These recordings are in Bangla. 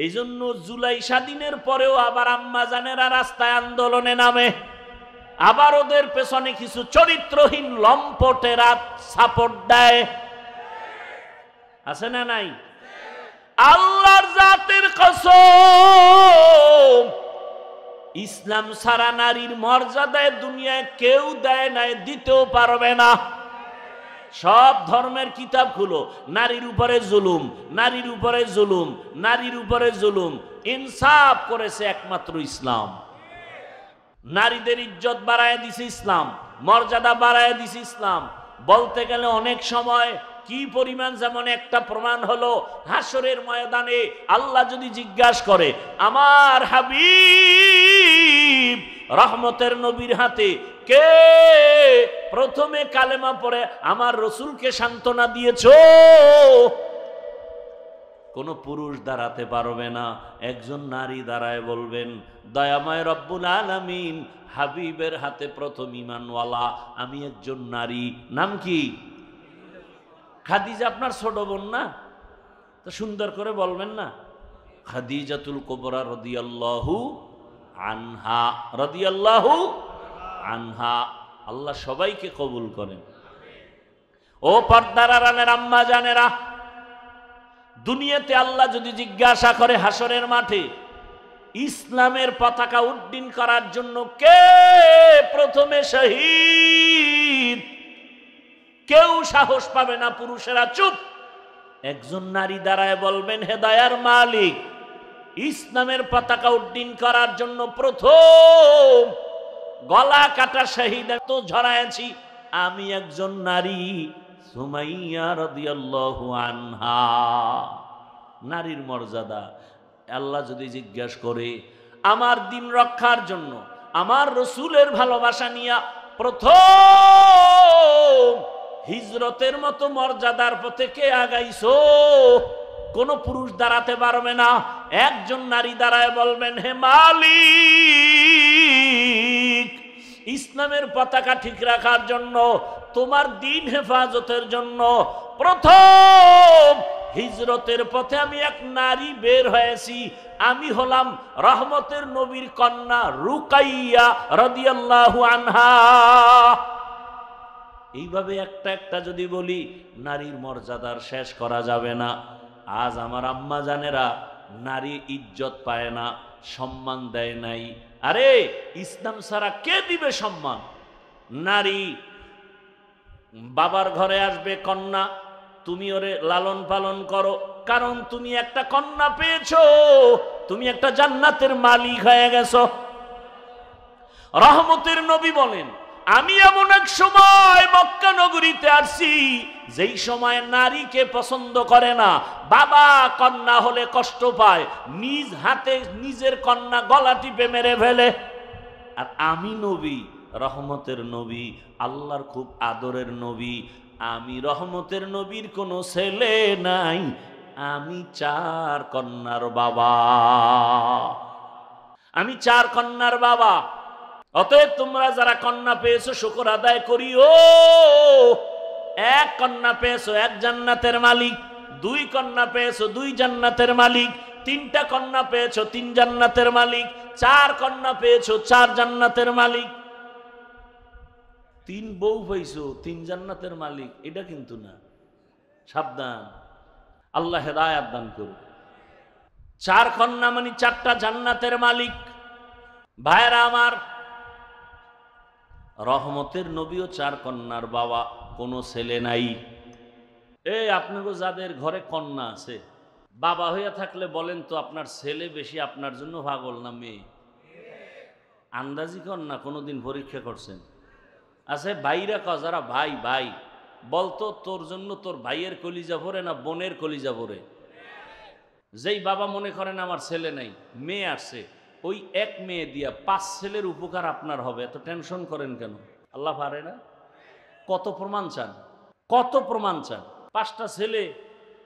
এই জন্য জুলাই স্বাধীনের পরেও আবার আম্মা জানেরা রাস্তায় আন্দোলনে নামে, আবার ওদের পেছনে কিছু চরিত্রহীন লম্পটেরা সাপোর্ট দেয়। আছে না নাই? আল্লাহর জাতের কসম, ইসলাম ছাড়া নারীর মর্যাদায় দুনিয়ায় কেউ দেয় নাই, দিতেও পারবে না। সব ধর্মের কিতাব খুলো, নারীর উপরে জুলুম, নারীর উপরে জুলুম, নারীর উপরে জুলুম। ইনসাফ করেছে একমাত্র ইসলাম। নারীদের ইজ্জত বাড়ায় দিছে ইসলাম, মর্যাদা বাড়ায় দিছে ইসলাম। বলতে গেলে অনেক সময় কি পরিমাণ, যেমন একটা প্রমাণ হলো হাসরের ময়দানে আল্লাহ যদি জিজ্ঞাসা করে, আমার হাবিব রহমতের নবীর হাতে কে প্রথমে কালেমা পড়ে আমার রসুলকে সান্ত্বনা দিয়েছো? কোন পুরুষ দাঁড়াতে পারবে না, একজন নারী দাঁড়ায় বলবেন, দয়াময় রব্বুল আলামিন হাবিবের হাতে প্রথম ঈমানওয়ালা আমি একজন নারী। নাম কি? খাদিজা আপনার ছোট বোন না? তো সুন্দর করে বলবেন না, খাদিজাতুল কুবরা রাদিয়াল্লাহু আনহা, রাদিয়াল্লাহু আনহা। আল্লাহ সবাইকে কবুল করেন। ও পর্দার আড়ালের আম্মা জানেরা, দুনিয়াতে আল্লাহ যদি জিজ্ঞাসা করে হাসরের মাঠে ইসলামের পতাকা উড্ডীন করার জন্য কে প্রথমে শহীদ, কেউ সাহস পাবে না, পুরুষেরা চুপ। একজন নারী দাঁড়ায় বলবেন, হে দয়ার মালিক, ইসলামের পতাকা উড্ডীন করার জন্য প্রথম গলা কাটা শহীদ তো ঝরাইছি আমি একজন নারী, সুমাইয়া রাদিয়াল্লাহু আনহা। নারীর মর্যাদা আল্লাহ যদি জিজ্ঞাসা করে আমার দিন রক্ষার জন্য আমার রসুলের ভালোবাসা নিয়ে প্রথম হিজরতের মতো মর্যাদার পথে কে আগাইছো? কোন পুরুষ দাঁড়াতে পারবে না। একজন নারী দাঁড়ায় বলবেন, হে মালিক, ইসলামের পতাকা ঠিক রাখার জন্য, তোমার দিন হেফাজতের জন্য প্রথম হিজরতের পথে আমি এক নারী বের হয়েছি, আমি হলাম রহমতের নবীর কন্যা রুকাইয়া রাদিয়াল্লাহু আনহা। এইভাবে একটা একটা যদি বলি নারীর মর্যাদার শেষ করা যাবে না। আজ আমার আম্মা জানেরা নারী ইজ্জত পায় না, সম্মান দেয় নাই। আরে ইসলাম ছাড়া কে দিবে সম্মান? নারী বাবার ঘরে আসবে কন্যা, তুমি ওরে লালন পালন করো, কারণ তুমি একটা কন্যা পেয়েছো, তুমি একটা জান্নাতের মালিক হয়ে গেছো। রহমতের নবী বলেন, আমি এমন এক সময় মক্কা নগরীতে আসছি যেই সময় নারীকে পছন্দ করে না, বাবা কন্যা হলে কষ্ট পায়, নিজ হাতে নিজের কন্যা গলা টিপে মেরে ফেলে। আর আমি নবী, রহমতের নবী, আল্লাহর খুব আদরের নবী, আমি রহমতের নবীর কোনো ছেলে নাই, আমি 4 কন্যার বাবা, আমি 4 কন্যার বাবা। অতএব তোমরা যারা কন্যা পেয়েছো শুকর আদায় করিও। 1 কন্যা পেয়েছো 1 জান্নাতের মালিক, 2 কন্যা পেয়েছো 2 জান্নাতের মালিক, 3টা কন্যা পেয়েছো 3 জান্নাতের মালিক, 4 কন্যা পেয়েছো 4 জান্নাতের মালিক। 3 বউ পেয়েছো 3 জান্নাতের মালিক, এটা কিন্তু না, সাবধান, আল্লাহ হেদায়েত দান করুন। 4 কন্যা মানে 4টা জান্নাতের মালিক। ভাইরা আমার, রহমতের নবীও 4 কন্যার বাবা, কোনো ছেলে নাই। এই আপনাকে যাদের ঘরে কন্যা আছে, বাবা হইয়া থাকলে বলেন তো আপনার ছেলে বেশি আপনার জন্য পাগল না মেয়ে? আন্দাজি কন্যা কোনোদিন পরীক্ষা করছেন? আছে ভাইরা যারা ভাই ভাই, বলতো তোর জন্য তোর ভাইয়ের কলিজা ভরে না বোনের কলিজা ভরে? যেই বাবা মনে করেন আমার ছেলে নাই, মেয়ে আসছে, ওই 1 মেয়ে দিয়া 5 ছেলের উপকার আপনার হবে, এত টেনশন করেন কেন? আল্লাহ পারে না? কত প্রমাণ চান, কত প্রমাণ চান? 5টা ছেলে,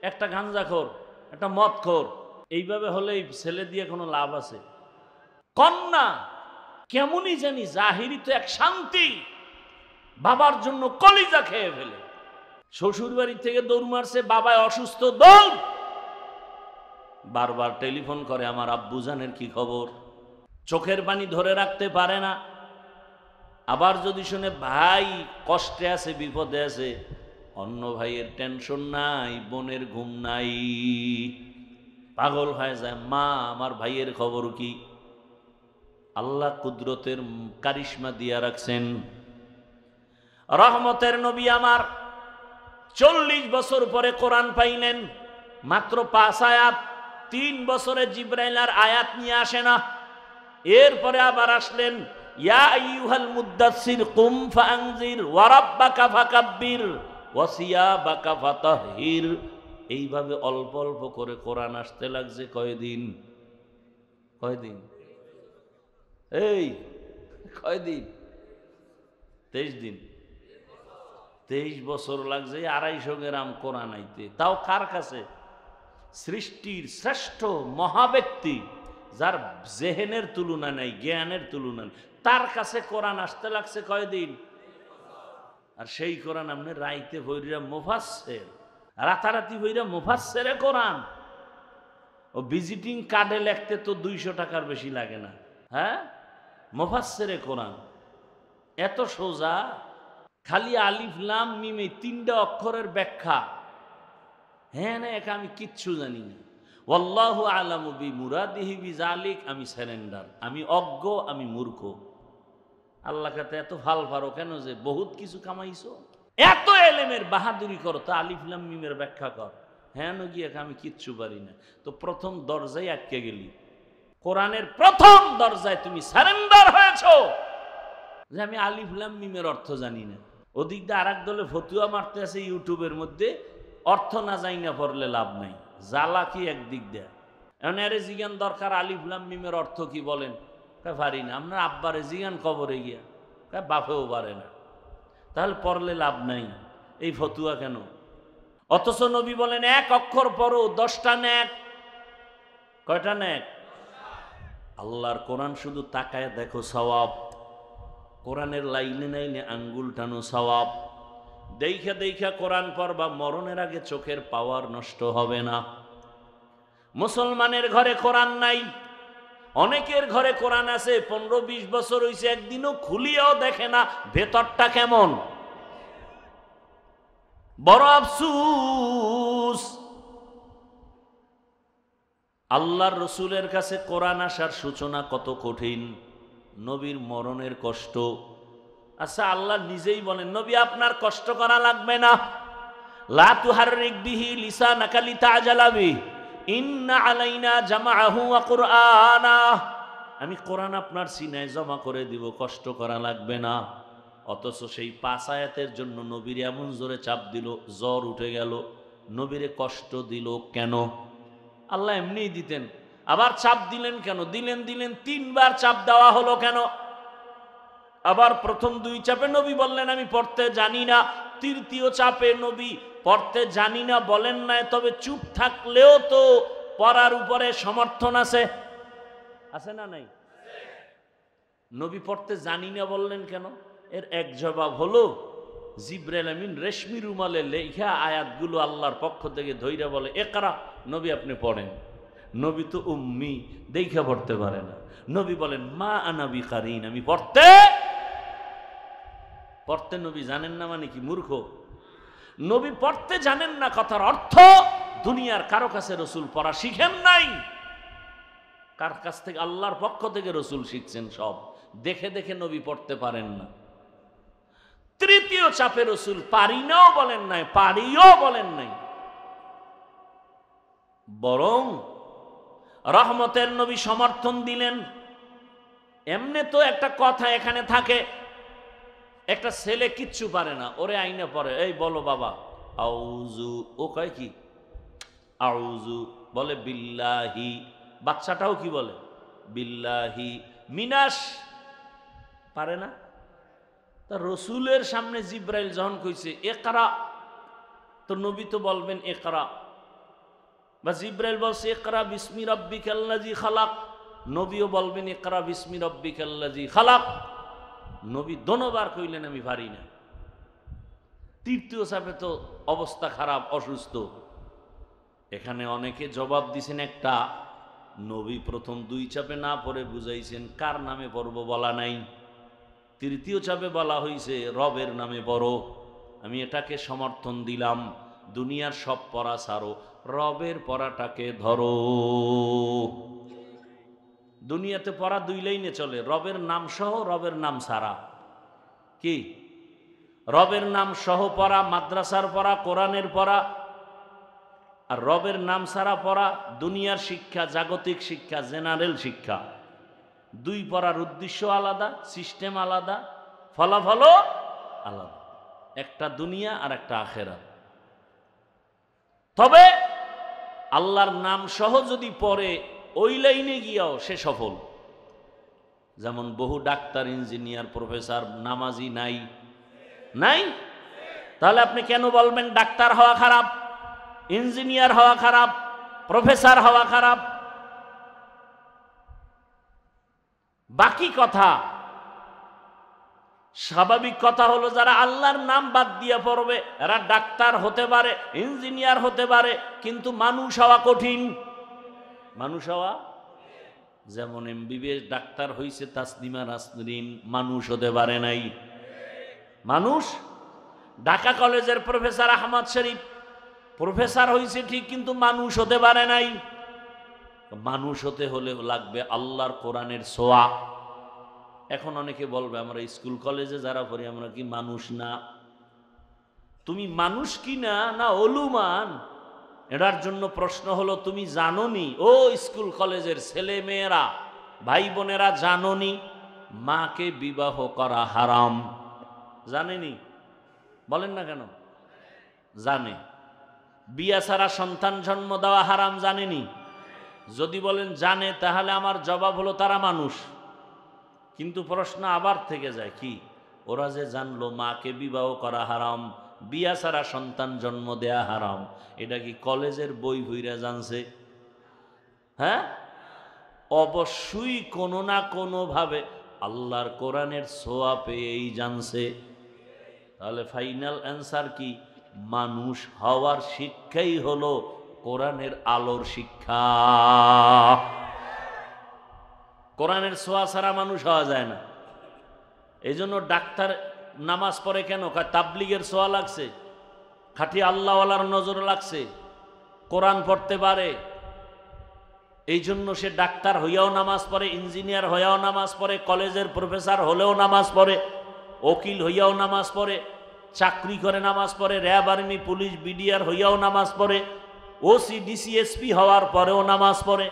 একটা গাঞ্জাখোর, একটা মদখোর, এইভাবে হলে এই ছেলে দিয়ে কোনো লাভ আছে? কন্যা কেমনই জানি জাহিরি তো এক শান্তি, বাবার জন্য কলিজা খেয়ে ফেলে। শ্বশুর বাড়ি থেকে দৌড় মারছে, বাবায় অসুস্থ, দৌড়। বারবার টেলিফোন করে, আমার আব্বুজানের কি খবর। চোখের পানি ধরে রাখতে পারে না। আবার যদি শুনে ভাই কষ্টে আছে, বিপদে আছে, অন্য ভাইয়ের টেনশন নাই, বোনের ঘুম নাই, পাগল হয়ে যায়। মা আমার ভাইয়ের খবর কি? আল্লাহ কুদরতের কারিশমা দিয়া রাখছেন। রহমতের নবী আমার 40 বছর পরে কোরআন পাইলেন, মাত্র 5 আয়াত। 3 বছরে জিবরাইল আর আয়াত নিয়ে আসে না। এরপরে আবার আসলেন, ইয়া আইয়ুহাল মুদ্দাসসির কুম ফাআনজির ওয়া রাব্বাকা ফাকাব্বির ওয়া সিয়াবাকা ফাতাহহির। এইভাবে অল্প অল্প করে কোরআন আসতে লাগছে কয়দিন? কয়দিন? এই কয়দিন? 23 দিন। 23 বছর লাগছে 250 গ্রাম কোরআন আইতে। তাও কার কাছে? সৃষ্টির শ্রেষ্ঠ মহাব্যক্তি, যার জেহেনের তুলনা নাই, জ্ঞানের তুলনা নেই, তার কাছে কোরআন আসতে লাগছে কয়দিন? আর সেই কোরআন আপনি রাইতে ভৈরা মুফাসসির, রাতারাতি ভৈরা মুফাসসিরে কোরআন। ও ভিজিটিং কার্ডে লিখতে তো 200 টাকার বেশি লাগে না। হ্যাঁ, মুফাসসিরে কোরআন এত সোজা। খালি আলিফ লাম মিম এই 3টা অক্ষরের ব্যাখ্যা। হ্যাঁ না, একা আমি কিচ্ছু জানি না। ওয়াল্লাহু আলামু বিমুরাদিহি বিযালিক, আমি সারেন্ডার, আমি অজ্ঞ, আমি মূর্খ। আল্লাহ কাছে এত ভাল পারো কেন যে বহুত কিছু কামাইছো? এত এলেমের বাহাদুরি করো, তা আলিফ লাম মিমের ব্যাখ্যা কর। হ্যাঁ না, গিয়ে আমি কিচ্ছু পারি না। তো প্রথম দরজায় আটকে গেলি। কোরআনের প্রথম দরজায় তুমি সারেন্ডার হয়েছো যে আমি আলিফ লাম মিমের অর্থ জানি না। ওদিক দিয়ে আরেক দলে ফতুয়া মারতে আছে ইউটিউবের মধ্যে, অর্থ না যাই না পড়লে লাভ নাই। জ্বালা কি একদিক দেয়। এখন এর জিজ্ঞান দরকার আলিফ লাম মিমের অর্থ কি বলেন? পারি না। আপনার আব্বারে জিজ্ঞান কবরে গিয়া, বাপেও পারে না। তাহলে পড়লে লাভ নাই, এই ফতুয়া কেন? অথচ নবী বলেন 1 অক্ষর পড়ো 10টা নেক। কয়টা নেক? আল্লাহর কোরআন শুধু তাকায় দেখো সওয়াব। কোরআনের লাইনে লাইনে আঙ্গুল টানো সওয়াব। দেখা দেখা কোরআন পড়বা, মরণের আগে চোখের পাওয়ার নষ্ট হবে না। মুসলমানের ঘরে কোরআন নাই, অনেকের ঘরে কোরআন আছে, 15-20 বছর হইছে, একদিনও খুলিয়াও দেখে না ভেতরটা কেমন। বড় আফসুস। আল্লাহর রসুলের কাছে কোরআন আসার সূচনা কত কঠিন, নবীর মরণের কষ্ট। আচ্ছা, আল্লাহ নিজেই বলেন নবী আপনার কষ্ট করা লাগবে না। লা তুহাররিক বিহি লিসানাকা লিতাআজালা বিহি ইন্না আলাইনা জামাআহু ওয়া কুরআনা। আমি কোরআন আপনার সিনায় জমা করে দিব, কষ্ট করা লাগবে না। অথচ সেই 5 আয়াতের জন্য নবীর এমন জোরে চাপ দিল, জ্বর উঠে গেল। নবীরে কষ্ট দিল কেন? আল্লাহ এমনিই দিতেন, আবার চাপ দিলেন কেন? দিলেন 3 বার চাপ দেওয়া হলো কেন? আবার প্রথম 2 চাপে নবী বললেন আমি পড়তে জানি না। 3য় চাপে নবী পড়তে জানি না বলেন নাই, তবে চুপ থাকলেও তো পড়ার উপরে সমর্থন আছে, আছে না নাই? নবী পড়তে জানি না বললেন কেন? এর এক জবাব হলো, জিবরাইল আমিন রেশমি রুমালে লেখা আয়াতগুলো আল্লাহর পক্ষ থেকে ধইরা বলে ইকরা, নবী আপনি পড়েন। নবী তো উম্মি, দেখা পড়তে পারে না। নবী বলেন মা আনা বিকারিন, আমি পড়তে নবী জানেন না মানে কি মূর্খ? নবী পড়তে জানেন না কথার অর্থ দুনিয়ার কারো কাছে রসুল পড়া শিখেন নাই। কার কাছ থেকে? আল্লাহর পক্ষ থেকে রসুল শিখছেন সব। দেখে দেখে নবী পড়তে পারেন না। 3য় চাপে রসুল পারি নাও বলেন নাই, পারিও বলেন নাই, বরং রহমতের নবী সমর্থন দিলেন। এমনি তো একটা কথা এখানে থাকে, একটা ছেলে কিচ্ছু পারে না, ওরে আইনে পড়ে, এই বলো বাবা আউযু, ও কয় কি আউযু, বলে বিল্লাহি। বাচ্চাটাও কি বলে? বিল্লাহি মিনাশ, পারে না। তা রসুলের সামনে জিব্রাইল যখন কইছে ইকরা, তো নবী তো বলবেন ইকরা, বা জিব্রাইল বলছে ইকরা বিসমি রাব্বিকাল্লাযী খালাক, নবীও বলবেন ইকরা বিসমি রাব্বিকাল্লাযী খালাক। নবী দোনোবার কইলেন আমি পারি না। 3য় চাপে তো অবস্থা খারাপ, অসুস্থ। এখানে অনেকে জবাব দিছেন একটা, নবী প্রথম 2 চাপে না পড়ে বুঝাইছেন কার নামে পড়ব বলা নাই, তৃতীয় চাপে বলা হয়েছে রবের নামে পড়ো। আমি এটাকে সমর্থন দিলাম, দুনিয়ার সব পড়া ছাড়ো, রবের পড়াটাকে ধরো। দুনিয়াতে পড়া 2 লাইনে চলে, রবের নাম সহ, রবের নাম ছাড়া। কি রবের নাম সহ পড়া, মাদ্রাসার পড়া, কোরআনের পড়া, আর রবের নাম ছাড়া পড়া দুনিয়ার শিক্ষা, জাগতিক শিক্ষা, জেনারেল শিক্ষা। 2 পড়ার উদ্দেশ্য আলাদা, সিস্টেম আলাদা, ফলাফলও আলাদা, একটা দুনিয়া আর একটা আখেরাত। তবে আল্লাহর নাম সহ যদি পড়ে ওই লাইনে গিয়াও সে সফল। যেমন বহু ডাক্তার, ইঞ্জিনিয়ার, প্রফেসর নামাজি নাই নাই, তাহলে আপনি কেন বলবেন ডাক্তার হওয়া খারাপ, ইঞ্জিনিয়ার হওয়া খারাপ, প্রফেসর হওয়া খারাপ? বাকি কথা, স্বাভাবিক কথা হলো যারা আল্লাহর নাম বাদ দিয়ে পড়বে এরা ডাক্তার হতে পারে, ইঞ্জিনিয়ার হতে পারে, কিন্তু মানুষ হওয়া কঠিন। মানুষ হওয়া, যেমন এমবিবিএস ডাক্তার হইছে তাসলিমা নাসরিন, মানুষ হতে পারে নাই। মানুষ, ঢাকা কলেজের প্রফেসর আহমদ শরীফ প্রফেসর হইছে ঠিক, কিন্তু মানুষ হতে পারে নাই। মানুষ হতে হলে লাগবে আল্লাহর কোরআনের ছোঁয়া। এখন অনেকে বলবে আমরা স্কুল কলেজে যারা পড়ি আমরা কি মানুষ না? তুমি মানুষ কি না, না অলুমান? এটার জন্য প্রশ্ন হলো, তুমি জানোনি ও স্কুল কলেজের ছেলে মেয়েরা, ভাই বোনেরা, জানোনি মাকে বিবাহ করা হারাম? জানেনি? বলেন না কেন? জানে। বিয়া ছাড়া সন্তান জন্ম দেওয়া হারাম, জানেনি? যদি বলেন জানে, তাহলে আমার জবাব হলো তারা মানুষ। কিন্তু প্রশ্ন আবার থেকে যায়, কি ওরা যে জানলো মাকে বিবাহ করা হারাম, বিয়া ছাড়া সন্তান জন্ম দেয়া হারাম, এটা কি কলেজের বই ভইরা জানছে? হ্যাঁ, অবশ্যই কোনো না কোনো ভাবে আল্লাহর কোরআনের ছোঁয়া পেয়েই জানছে। তাহলে ফাইনাল অ্যান্সার কি? মানুষ হওয়ার শিক্ষাই হলো কোরআনের আলোর শিক্ষা। কোরআনের ছোঁয়া ছাড়া মানুষ হওয়া যায় না। এই জন্য ডাক্তার নামাজ পড়ে কেন? তাবলিগের ছোঁয়া লাগছে, খাঁটি আল্লাহওয়ালার নজর লাগছে, কোরআন পড়তে পারে, এই জন্য সে ডাক্তার হইয়াও নামাজ পড়ে, ইঞ্জিনিয়ার হইয়াও নামাজ পড়ে, কলেজের প্রফেসর হলেও নামাজ পড়ে, উকিল হইয়াও নামাজ পড়ে, চাকরি করে নামাজ পড়ে, র্যাব, আর্মি, পুলিশ, বিডিআর হইয়াও নামাজ পড়ে, ওসি, ডিসিএসপি হওয়ার পরেও নামাজ পড়ে।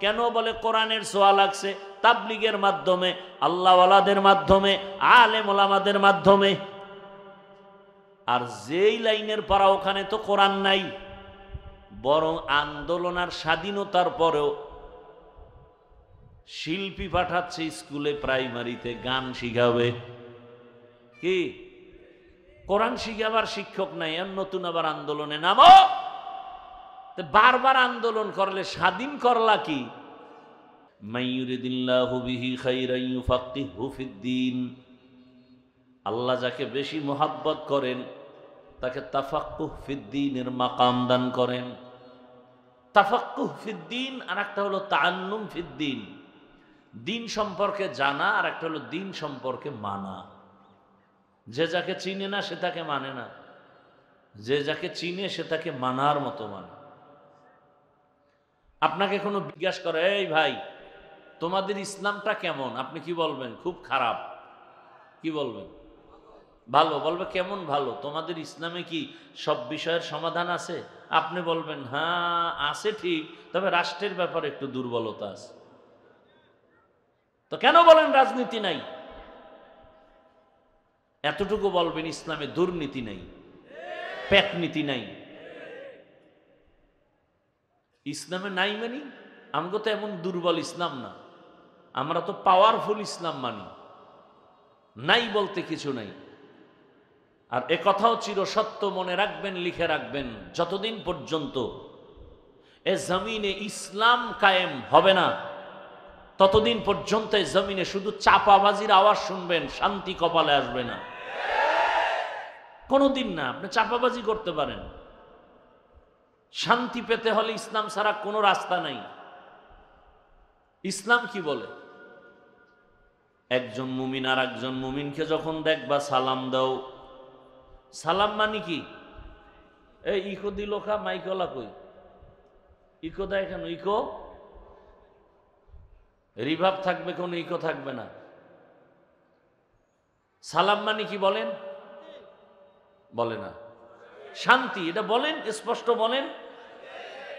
কেন? বলে কোরআনের ছোঁয়া লাগছে, তাবলিগের মাধ্যমে, আল্লাহওয়ালাদের মাধ্যমে, আলেম ওলামাদের মাধ্যমে। আর যেই লাইনের পড়া ওখানে তো কোরআন নাই, বরং আন্দোলন আর স্বাধীনতার পরেও শিল্পী পাঠাচ্ছে স্কুলে, প্রাইমারিতে গান শিখাবে। কি কোরআন শিখাবার শিক্ষক নাই, আর নতুন আবার আন্দোলনে নামো। বারবার আন্দোলন করলে স্বাধীন করলা কি? মাইয়ুরিদিল্লাহু বিহি খাইরান ইউফাক্কিহু ফিদ্দীন, আল্লাহ যাকে বেশি মোহাব্বত করেন তাকে তাফাক্কুহ ফিদ্দীনের মাকাম দান করেন। তাফাক্কুহ ফিদ্দীন আর একটা হলো তাআল্লুম ফিদ্দীন, দিন সম্পর্কে জানা, আর একটা হলো দিন সম্পর্কে মানা। যে যাকে চিনে না সে তাকে মানে না, যে যাকে চিনে সে তাকে মানার মতো মানে। আপনাকে কোনো জিজ্ঞাসা করে, এই ভাই তোমাদের ইসলামটা কেমন? আপনি কি বলবেন? খুব খারাপ। কি বলবেন? ভালো। বলবে কেমন ভালো? তোমাদের ইসলামে কি সব বিষয়ের সমাধান আছে? আপনি বলবেন হ্যাঁ আছে ঠিক, তবে রাষ্ট্রের ব্যাপারে একটু দুর্বলতা আছে। তো কেন বলেন রাজনীতি নাই? এতটুকু বলবেন ইসলামে দুর্নীতি নাই, পেটনীতি নাই। ইসলামে নাই মানি? আমগো তো এমন দুর্বল ইসলাম না, আমরা তো পাওয়ারফুল ইসলাম মানি। নাই বলতে কিছু নাই। আর এ কথাও চিরসত্য মনে রাখবেন, লিখে রাখবেন, যতদিন পর্যন্ত এ জমিনে ইসলাম কায়েম হবে না ততদিন পর্যন্ত এ জমিনে শুধু চাপাবাজির আওয়াজ শুনবেন, শান্তি কপালে আসবে না। কোনোদিন না। আপনি চাপাবাজি করতে পারেন, শান্তি পেতে হলে ইসলাম ছাড়া কোনো রাস্তা নাই। ইসলাম কি বলে? একজন মুমিন আর একজন মুমিনকে যখন দেখবা সালাম দাও। সালাম মানে কি? এই ইকো দিল খা, মাইকলা কই ইকো দেয় কেন? ইকো রিভাব থাকবে, কোনো ইকো থাকবে না। সালাম মানে কি বলেন? বলে না। শান্তি, এটা বলেন, স্পষ্ট বলেন।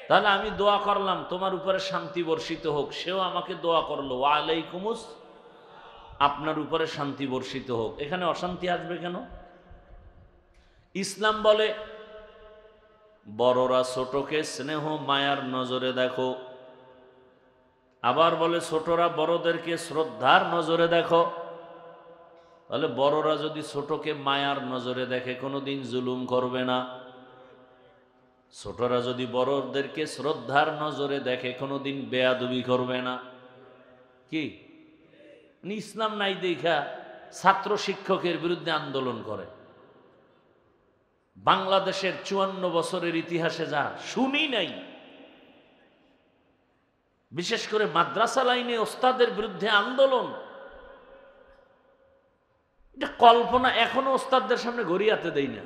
তাহলে আমি দোয়া করলাম তোমার উপরে শান্তি বর্ষিত হোক, সেও আমাকে দোয়া করলো ওয়া আলাইকুমুস, আপনার উপরে শান্তি বর্ষিত হোক। এখানে অশান্তি আসবে কেন? ইসলাম বলে বড়রা ছোটকে স্নেহ মায়ার নজরে দেখো, আবার বলে ছোটরা বড়দেরকে শ্রদ্ধার নজরে দেখো। তাহলে বড়রা যদি ছোটকে মায়ার নজরে দেখে কোনোদিন জুলুম করবে না, ছোটরা যদি বড়দেরকে শ্রদ্ধার নজরে দেখে কোনোদিন বেয়াদবি করবে না। কি ইসলাম নাই দেখা ছাত্র শিক্ষকের বিরুদ্ধে আন্দোলন করে। বাংলাদেশের 54 বছরের ইতিহাসে যা শুনি নাই, বিশেষ করে মাদ্রাসা লাইনে ওস্তাদের বিরুদ্ধে আন্দোলন, এটা কল্পনা। এখনো ওস্তাদদের সামনে ঘড়ি হাতে দেই না।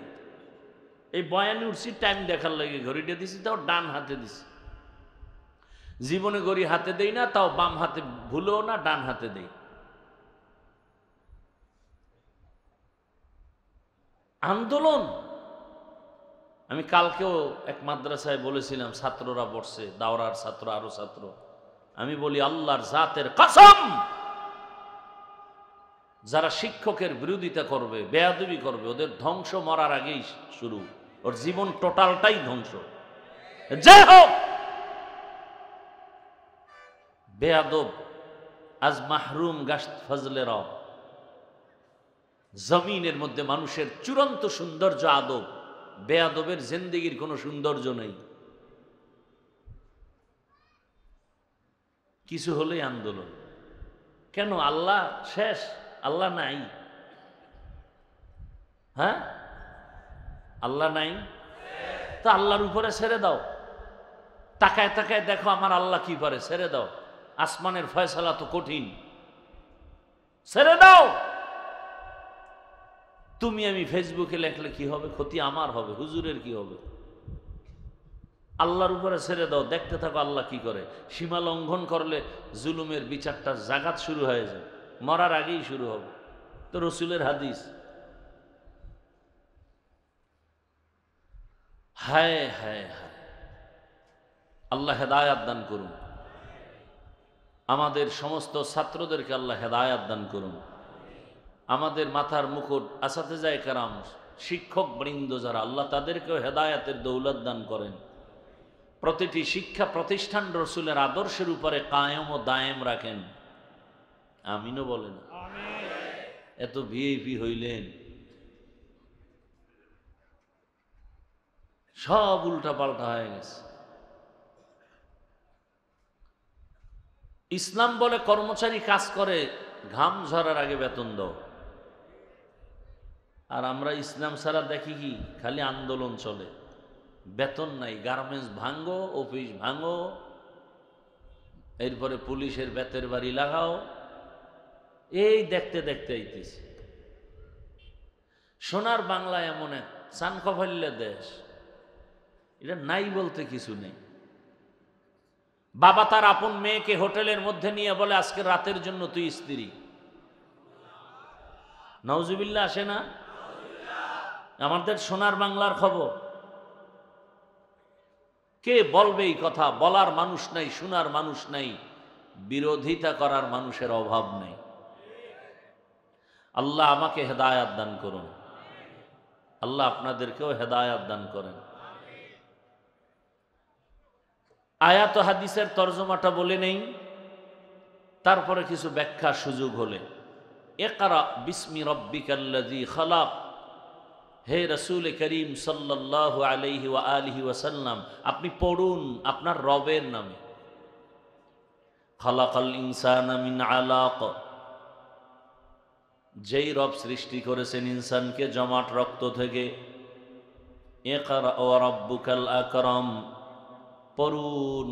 এই বয়ানে উঠছি টাইম দেখার লাগে ঘড়িটা দিছি, তাও ডান হাতে দিছি। জীবনে ঘড়ি হাতে দেই না, তাও বাম হাতে ভুলেও না, ডান হাতে দেই। আন্দোলন। আমি কালকেও এক মাদ্রাসায় বলেছিলাম, ছাত্ররা পড়ছে, দাওরার ছাত্র, আরো ছাত্র। আমি বলি আল্লাহর জাতের কসম, যারা শিক্ষকের বিরোধিতা করবে, বেয়াদবি করবে, ওদের ধ্বংস মরার আগেই শুরু। ওর জীবন টোটালটাই ধ্বংস। যে হোক বেয়াদব, আজ মাহরুম গাশত ফজলে রব। জমিনের মধ্যে মানুষের চূড়ান্ত সৌন্দর্য আদব, বেয়াদবের জিন্দেগির কোনো সৌন্দর্য নেই। কিছু হলেই আন্দোলন। কেন? আল্লাহ শেষ, আল্লাহ নাই। হ্যাঁ, আল্লাহ নাই তা আল্লাহর উপরে ছেড়ে দাও। তাকায় তাকায় দেখো আমার আল্লাহ কি পারে, ছেড়ে দাও। আসমানের ফয়সালা তো কঠিন, ছেড়ে দাও। তুমি আমি ফেসবুকে লেখলে কি হবে? ক্ষতি আমার হবে, হুজুরের কি হবে? আল্লাহর উপরে ছেড়ে দাও, দেখতে থাকো আল্লাহ কি করে। সীমা লঙ্ঘন করলে জুলুমের বিচারটা জাগাত শুরু হয়ে যায়, মরার আগেই শুরু হবে। তো রসুলের হাদিস। হায় হায় হায়, আল্লাহ হেদায়াত দান করুন। আমাদের সমস্ত ছাত্রদেরকে আল্লাহ হেদায়াত দান করুন। আমাদের মাথার মুকুট আসাতেজায়ে কেরাম, শিক্ষক বৃন্দ যারা, আল্লাহ তাদেরকেও হেদায়াতের দৌলত দান করেন। প্রতিটি শিক্ষা প্রতিষ্ঠান রসুলের আদর্শের উপরে কায়েম ও দায়েম রাখেন। আমিনও বলেন। এত ভিআইপি হইলেন, সব উল্টা পাল্টা হয়ে গেছে। ইসলাম বলে কর্মচারী কাজ করে, ঘাম ঝরার আগে বেতন দাও। আর আমরা ইসলাম ছাড়া দেখি কি, খালি আন্দোলন চলে, বেতন নাই। গার্মেন্টস ভাঙো, অফিস ভাঙো, এরপরে পুলিশের বেতের বাড়ি লাগাও। এই দেখতে দেখতে আইতেছে। সোনার বাংলা এমন এক চানকফাল্লা দেশ, এটা নাই বলতে কিছু নেই। বাবা তার আপন মেয়েকে হোটেলের মধ্যে নিয়ে বলে আজকে রাতের জন্য তুই স্ত্রী। নাউজুবিল্লাহ আসে না? আমাদের সোনার বাংলার খবর। কে বলবে এই কথা? বলার মানুষ নাই, শোনার মানুষ নাই, বিরোধিতা করার মানুষের অভাব নেই। আল্লাহ আমাকে হেদায়াত দান করুন, আল্লাহ আপনাদেরকেও হেদায়াত দান করেন। আয়াত হাদিসের তরজমাটা বলে নেই, তারপরে কিছু ব্যাখ্যা সুযোগ হলে। ইকরা বিসমি রাব্বিকাল্লাযী খালাক, হে রাসূল করিম সাল্লাল্লাহু আলাইহি ওয়া আলিহি ওয়াসাল্লাম, আপনি পড়ুন আপনার রবের নামে। খালাকাল ইনসানা মিন আলাক, যেই রব সৃষ্টি করেছেন ইনসানকে জমাট রক্ত থেকে। ইকরা ওয়া রাব্বুকাল আকরাম, পড়ুন,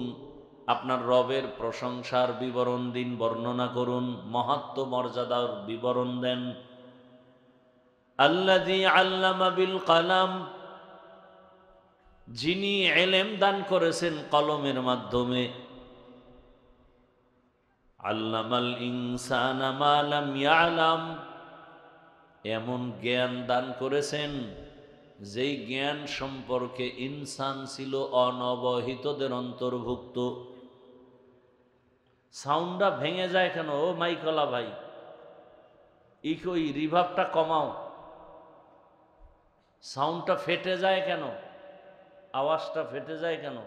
আপনার রবের প্রশংসার বিবরণ দিন, বর্ণনা করুন, মহত্ব মর্যাদার বিবরণ দেন। আল্লাযী আল্লামা বিল কলম, যিনি ইলম দান করেছেন কলমের মাধ্যমে। আল্লামাল ইনসানা মা লাম ইয়ালাম, এমন জ্ঞান দান করেছেন যেই জ্ঞান সম্পর্কে ইনসান ছিল অনবহিতদের অন্তর্ভুক্ত। সাউন্ডটা ভেঙে যায় কেন ও মাইকলা ভাই? ওই রিভাবটা কমাও, সাউন্ডটা ফেটে যায় কেন? আওয়াজটা ফেটে যায় কেন?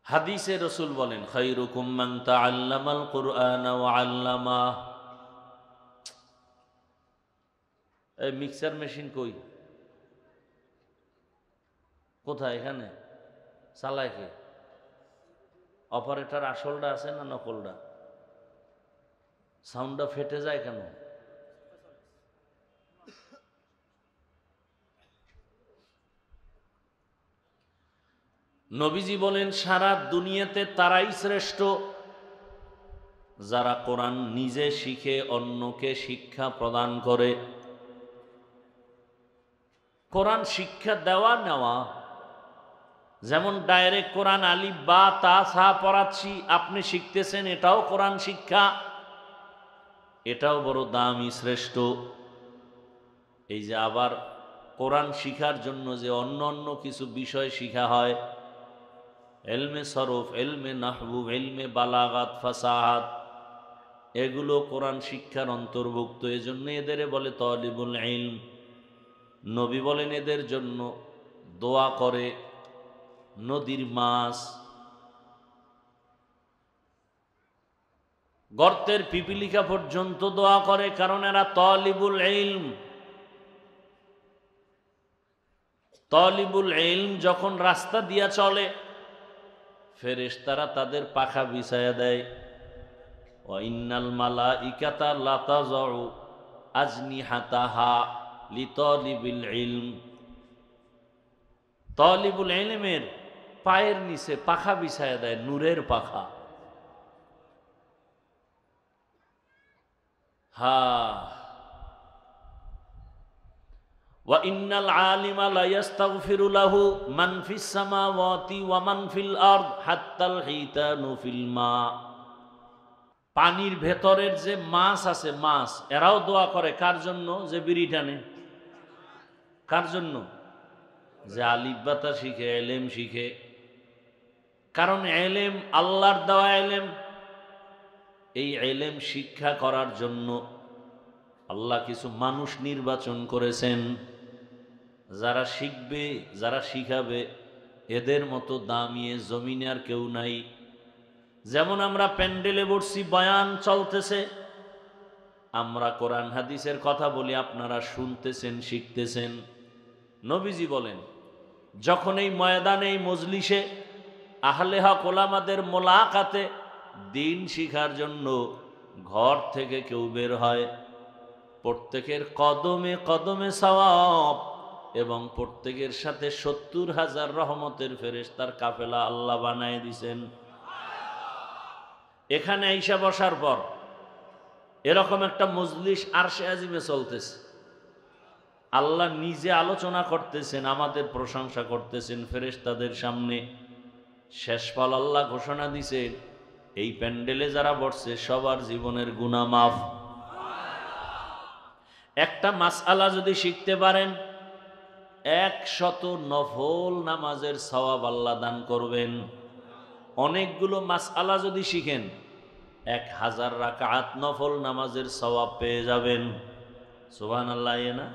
হাদিসে রসুল বলেন, খায়রুকুম মান তাআল্লামাল কুরআন ওয়া আল্লামাহ। এই মিক্সার মেশিন কই? কোথায়? এখানে চালায় কে? অপারেটর আসলটা আছে না নকলটা? সাউন্ডটা ফেটে যায় কেন? নবীজি বলেন, সারা দুনিয়াতে তারাই শ্রেষ্ঠ যারা কোরআন নিজে শিখে অন্যকে শিক্ষা প্রদান করে। কোরআন শিক্ষা দেওয়া নেওয়া, যেমন ডাইরেক্ট কোরআন আলিফ বা তা সা পড়াচ্ছি, আপনি শিখতেছেন, এটাও কোরআন শিক্ষা, এটাও বড় দামি শ্রেষ্ঠ। এই যে আবার কোরআন শিখার জন্য যে অন্য অন্য কিছু বিষয় শিখা হয়, ইলমে সরফ, ইলমে নাহবু, ইলমে বালাগাত, ফাসাহাত, এগুলো কোরআন শিক্ষার অন্তর্ভুক্ত। এজন্য এদের বলে তালিবুল ইলম। নবী বলেন এদের জন্য দোয়া করে নদীর মাছ, গর্তের পিপিলিকা পর্যন্ত দোয়া করে, কারণ এরা তালিবুল ইলম। তালিবুল ইলম যখন রাস্তা দিয়া চলে, ফেরেশতারা তাদের পাখা বিছায়া দেয়। ওয়া ইন্নাল মালাইকাতা লাতাযাউ আজনিহাতাহা লিতালিবিল ইলম। তালিবুল ইলমের পায়ের নিচে পাখা বিছায়া দেয়, নূরের পাখা। ওয়া ইন্নাল আলিমা লা ইস্তাগফিরু লাহু মান ফিস সামাওয়াতি ওয়া মান ফিল আরদ হাত্তাল হিতানু ফিল মা। পানির ভেতরের যে মাছ আছে, মাছ, এরাও দোয়া করে কার জন্য? যে বিড়ি টানে। কার জন্য? যে আলিফ বা তা শিখে, ইলম শিখে। কারণ ইলম আল্লাহর দেওয়া ইলম। এই ইলম শিক্ষা করার জন্য আল্লাহ কিছু মানুষ নির্বাচন করেছেন, যারা শিখবে, যারা শিখাবে, এদের মতো দামি জমিনে আর কেউ নাই। যেমন আমরা প্যান্ডেলে বসছি, বয়ান চলতেছে, আমরা কোরআন হাদিসের কথা বলি, আপনারা শুনতেছেন, শিখতেছেন। নবীজি বলেন, যখন এই ময়দানে, এই মজলিসে আহলে হক ওলামাদের মোলাকাতে দিন শিখার জন্য ঘর থেকে কেউ বের হয়, প্রত্যেকের কদমে কদমে সওয়াব, এবং প্রত্যেকের সাথে ৭০,০০০ রহমতের ফেরেশতার কাফেলা আল্লাহ বানায় দিছেন। এখানে আইসা বসার পর এরকম একটা মজলিস আরশে আজিমে চলতেছে, আল্লাহ নিজে আলোচনা করতেছেন, আমাদের প্রশংসা করতেছেন ফেরেশতাদের সামনে। শেষ ফল আল্লাহ ঘোষণা দিছেন, এই প্যান্ডেলে যারা বসছে সবার জীবনের গুনাহ মাফ। একটা মাসআলা যদি শিখতে পারেন, ১০০ নফল নামাজের সওয়াব আল্লাহ দান করবেন। অনেকগুলো মাসআলা যদি শিখেন, ১০০০ রাকাত নফল নামাজের সওয়াব পেয়ে যাবেন। সুবহানাল্লাহ। না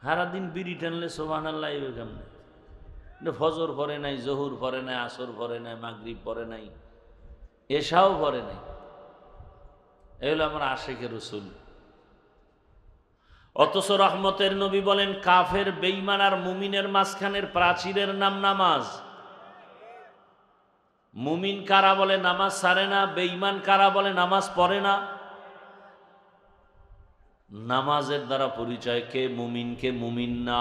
সারাদিন বিড়ি টানলে সুবহানাল্লাহ এবে কেমনে? ফজর পরে নাই, জহুর পরে নাই, আসর পরে নাই, মাগরিব পরে নাই, এশাও পরে নাই। এগুলো আমরা আশিকে রসুল। অথচ রহমতের নবী বলেন, কাফের, বেঈমান আর মুমিনের মাঝখানের প্রাচীরের নাম নামাজ। মুমিন কারা বলে নামাজ ছাড়ে না, বেঈমান কারা বলে নামাজ পড়ে না। নামাজের দ্বারা পরিচয় কে মুমিন কে মুমিন না।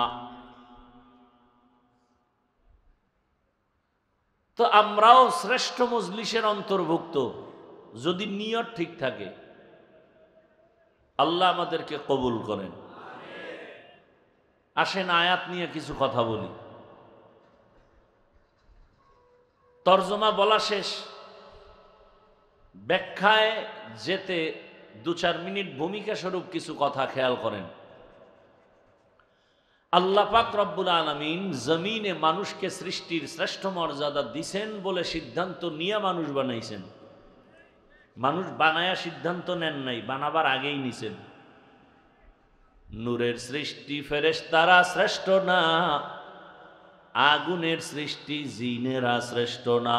তো আমরাও শ্রেষ্ঠ মজলিসের অন্তর্ভুক্ত যদি নিয়ত ঠিক থাকে। আল্লাহ আমাদেরকে কবুল করেন। আসেন আয়াত নিয়ে কিছু কথা বলি। তরজমা বলা শেষ, ব্যাখ্যায় যেতে 2-4 মিনিট ভূমিকা স্বরূপ কিছু কথা খেয়াল করেন। আল্লাহ পাক রব্বুল আলামিন জমিনে মানুষকে সৃষ্টির শ্রেষ্ঠ মর্যাদা দিছেন বলে সিদ্ধান্ত নিয়ে মানুষ বানাইছেন। মানুষ বানায়া সিদ্ধান্ত নেন নাই, বানাবার আগেই নিছেন। নূরের সৃষ্টি ফেরেশতারা শ্রেষ্ঠ না, আগুনের সৃষ্টি জিনেরা শ্রেষ্ঠ না।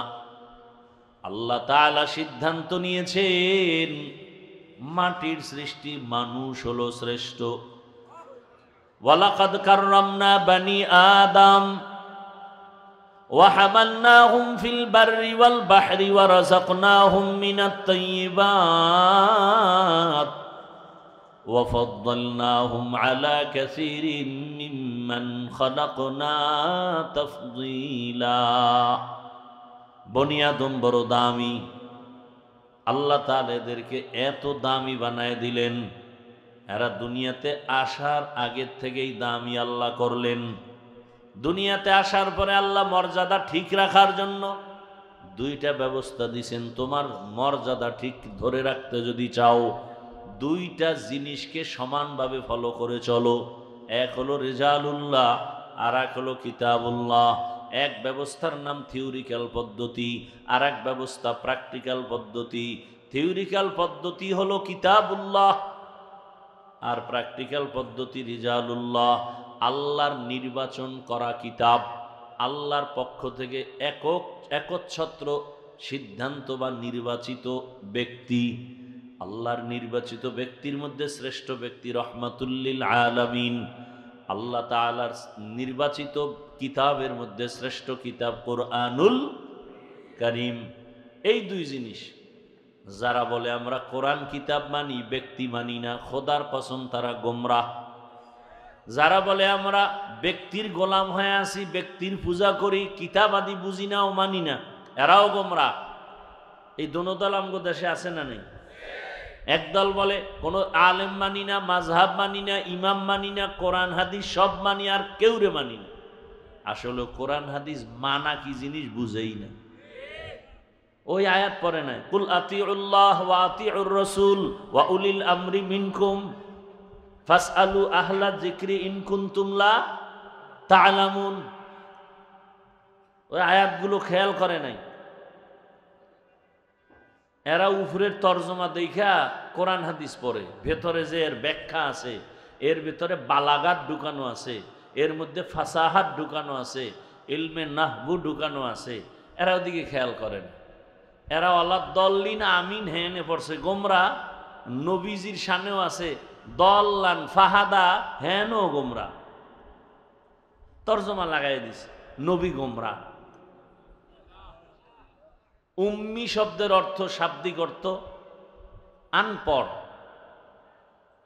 আল্লাহ তাআলা সিদ্ধান্ত নিয়েছেন মাটির সৃষ্টি মানুষ হলো শ্রেষ্ঠ। ওয়ালাকাদ কাররামনা বানি আদম ওয়া হামালনাহুম ফিল বাররি ওয়াল বাহরি ওয়া রাযাকনাহুম মিনাত তাইয়্যিবাত ওয়া ফাদ্দালনাহুম আলা কাসীরিন মিম্মান খালাকনা তাফদীলা। বনি আদম বড় দামি, আল্লাহ তাআলা এদেরকে এত দামি বানায় দিলেন, এরা দুনিয়াতে আসার আগের থেকেই দামি আল্লাহ করলেন। দুনিয়াতে আসার পরে আল্লাহ মর্যাদা ঠিক রাখার জন্য 2টা ব্যবস্থা দিয়েছেন। তোমার মর্যাদা ঠিক ধরে রাখতে যদি চাও, 2টা জিনিসকে সমানভাবে ফলো করে চলো। এক হলো রিজালুল্লাহ, আর এক হলো কিতাবুল্লাহ। এক ব্যবস্থার নাম থিওরিক্যাল পদ্ধতি, আর এক ব্যবস্থা প্র্যাকটিক্যাল পদ্ধতি। থিওরিক্যাল পদ্ধতি হলো কিতাবুল্লাহ, আর প্র্যাকটিক্যাল পদ্ধতি রিজালুল্লাহ। আল্লাহর নির্বাচন করা কিতাব, আল্লাহর পক্ষ থেকে একচ্ছত্র সিদ্ধান্ত বা নির্বাচিত ব্যক্তি। আল্লাহর নির্বাচিত ব্যক্তির মধ্যে শ্রেষ্ঠ ব্যক্তি রহমাতুল লিল আলামিন। আল্লাহ তাআলার নির্বাচিত কিতাবের মধ্যে শ্রেষ্ঠ কিতাব কোরআনুল কারীম। এই 2 জিনিস। যারা বলে আমরা কোরআন কিতাব মানি, ব্যক্তি মানি না, খোদার কসম তারা গোমরাহ। যারা বলে আমরা ব্যক্তির গোলাম হয়ে আছি, ব্যক্তির পূজা করি, কিতাব আদি বুঝি না ও মানি না, এরাও গোমরাহ। এই দোনো দল আমগো দেশে আছে না নেই? একদল বলে কোনো আলেম মানি না, মাযহাব মানি না, ইমাম মানি না, কোরআন হাদিস সব মানি, আর কেউরে মানি না। আসলে কোরআন হাদিস মানা কি জিনিস বুঝেই না। ওই আয়াত পড়ে নাই, কুল আতিউল্লাহ ওয়া আতিউর রাসূল ওয়া উলিল আমরি মিনকুম ফাসআলু আহলা যিকরি ইন কুনতুম লা তা'লামুন। ওই আয়াতগুলো খেয়াল করে নাই। এরা উপরের তরজমা দেখা কোরআন হাদিস পড়ে, ভেতরে যে এর ব্যাখ্যা আছে, এর ভিতরে বালাগাত ঢুকানো আছে, এর মধ্যে ফাসাহাত ঢুকানো আছে, ইলমে নাহবু ঢুকানো আছে, এরা ওদিকে খেয়াল করেন। এরা আল্লাহ দল্লিন আমিন হেনে পড়ছে, গোমরা। নবীজির শানেও আছে দল্লান ফাহাদা হেনও গোমরা। তরজমা লাগাই দিছে নবী গোমরা। উম্মি শব্দের অর্থ, শাব্দিক অর্থ আনপড়,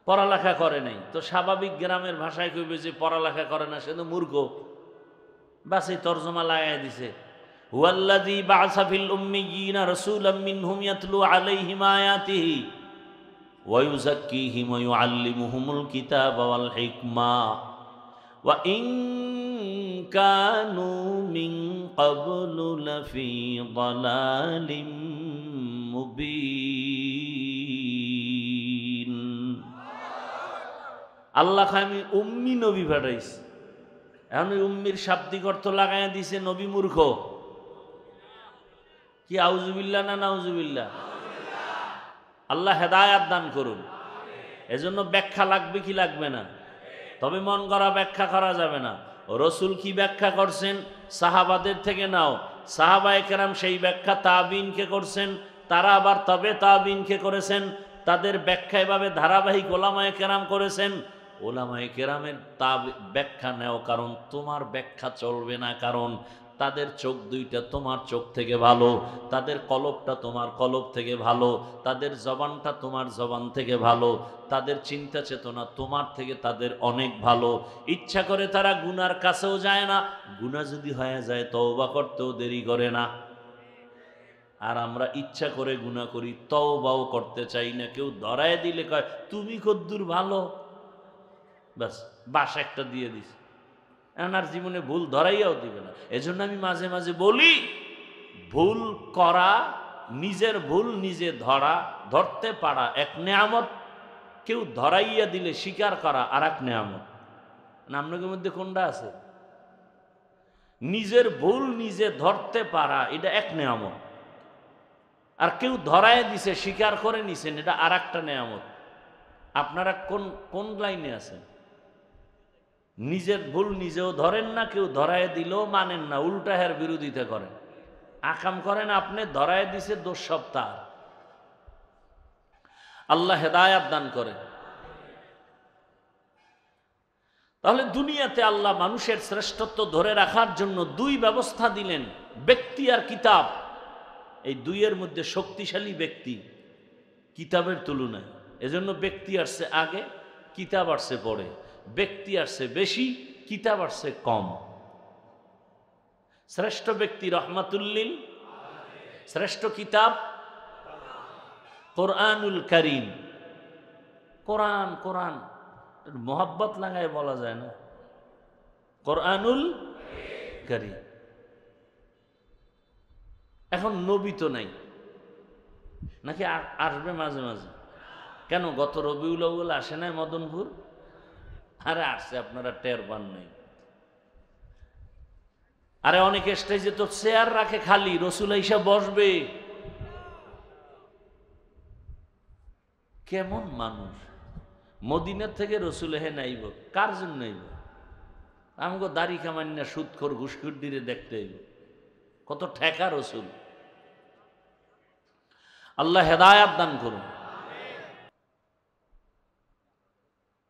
পড়ালেখা করে নাই। তো স্বাভাবিক গ্রামের ভাষায় কইবে যে পড়ালেখা করে না সে তো মূর্খ। বাস এই তরজমা লাগাই দিছে, হুয়াল্লাযী বা'আসা ফিল উম্মিয়্যিনা রাসূলাম মিনহুম ইয়াতলু আলাইহিম আয়াতিহি ওয়া ইউযাক্কিহিম ওয়া ইউআল্লিমুহুমুল কিতাবা ওয়াল হিকমা ওয়া ইন কানু মিন ক্বাবলু লাফি যালালিম মুবিন। আল্লাহ আমি উম্মি নবী পাঠাইছি। এখন উম্মির শাব্দিক অর্থ লাগাইয়া দিছে নবী মূর্খ। কি আউযুবিল্লাহ না নাউযুবিল্লাহ? আল্লাহ হেদায়াত দান করুন। এজন্য ব্যাখ্যা লাগবে কি লাগবে না? তবে মন করা ব্যাখ্যা করা যাবে না। রসুল কি ব্যাখ্যা করছেন সাহাবাদের থেকে নাও। সাহাবায়ে কেরাম সেই ব্যাখ্যা তাবিনকে করছেন, তারা আবার তবে তাবিনকে করেছেন। তাদের ব্যাখ্যা এভাবে ধারাবাহিক ওলামায়ে কেরাম করেছেন। ওলামায়ে কেরামের ব্যাখ্যা নেও, কারণ তোমার ব্যাখ্যা চলবে না, কারণ তাদের চোখ দুইটা তোমার চোখ থেকে ভালো, তাদের কলবটা তোমার কলব থেকে ভালো, তাদের জবানটা তোমার জবান থেকে ভালো, তাদের চিন্তা চেতনা তোমার থেকে তাদের অনেক ভালো। ইচ্ছা করে তারা গুনার কাছেও যায় না, গুনাহ যদি হয়ে যায় তওবা করতেও দেরি করে না। আর আমরা ইচ্ছা করে গুনাহ করি, তওবাও করতে চাই না। কেউ ধরায় দিলে কয় তুমি কদ্দুর ভালো, বাস বাস একটা দিয়ে দিস, এখন আর জীবনে ভুল ধরাইয়াও দিবে না। এজন্য আমি মাঝে মাঝে বলি, ভুল করা, নিজের ভুল নিজে ধরা, ধরতে পারা এক নেয়ামত, কেউ ধরাইয়া দিলে স্বীকার করা আর এক নেয়ামত। আপনাদের মধ্যে কোনটা আছে? নিজের ভুল নিজে ধরতে পারা এটা এক নেয়ামত, আর কেউ ধরায় দিছে স্বীকার করে নিছেন এটা আর একটা নেয়ামত। আপনারা কোন কোন লাইনে আছেন? নিজের ভুল নিজেও ধরেন না, কেউ ধরায় দিলেও মানেন না, উল্টা হের বিরোধিতা করেন, আকাম করেন আপনি, ধরায় দিছে দোষ সব তার। আল্লাহ হেদায়াত দান করেন। তাহলে দুনিয়াতে আল্লাহ মানুষের শ্রেষ্ঠত্ব ধরে রাখার জন্য দুই ব্যবস্থা দিলেন, ব্যক্তি আর কিতাব। এই দুইয়ের মধ্যে শক্তিশালী ব্যক্তি কিতাবের তুলনায়। এজন্য ব্যক্তি আসছে আগে, কিতাব আসছে পরে। ব্যক্তি আসছে বেশি, কিতাব আসছে কম। শ্রেষ্ঠ ব্যক্তি রহমাতুল্লিল, শ্রেষ্ঠ কিতাব কোরআনুল কারীম। কোরআন কোরআন মোহাব্বত লাগায় বলা যায় না, কোরআনুল কারীম। এখন নবী তো নাই, নাকি আসবে মাঝে মাঝে? কেন গত রবিউল আউয়াল আসে নাই মদনপুর? আরে আসছে, আপনারা টের পান নাই। আরে অনেক স্টেজে তো চেয়ার রাখে খালি, রসুল আইসা বসবে। কেমন মানুষ! মদিনার থেকে রসুল হে নাইব, কার জন্য নাইব? আমগো দাড়ি কামান্না সুদখোর ঘুষখুর দেখতে হইব। কত ঠেকা রসুল! আল্লাহ হেদায়াত দান করুন।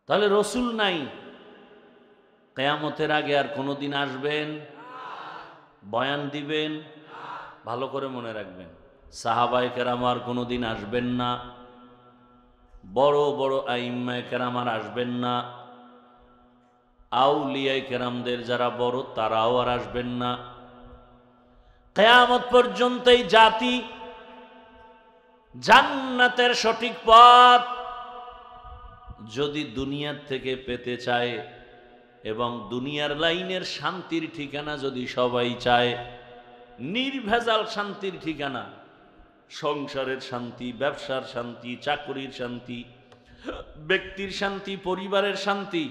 তাহলে রসুল নাই, কিয়ামতের আগে আর কোনোদিন আসবেন, বয়ান দিবেন, ভালো করে মনে রাখবেন। সাহাবায়ে কেরাম আর কোনোদিন আসবেন না, বড় বড় আইম্মায়ে কেরাম আর আসবেন না, আউলিয়ায়ে কেরামদের যারা বড় তারাও আর আসবেন না। কিয়ামত পর্যন্ত এই জাতি জান্নাতের সঠিক পথ যদি দুনিয়ার থেকে পেতে চায় এবং দুনিয়ার লাইনের শান্তির ঠিকানা যদি সবাই চায়, নির্ভেজাল শান্তির ঠিকানা, সংসারের শান্তি, ব্যবসার শান্তি, চাকরির শান্তি, ব্যক্তির শান্তি, পরিবারের শান্তি,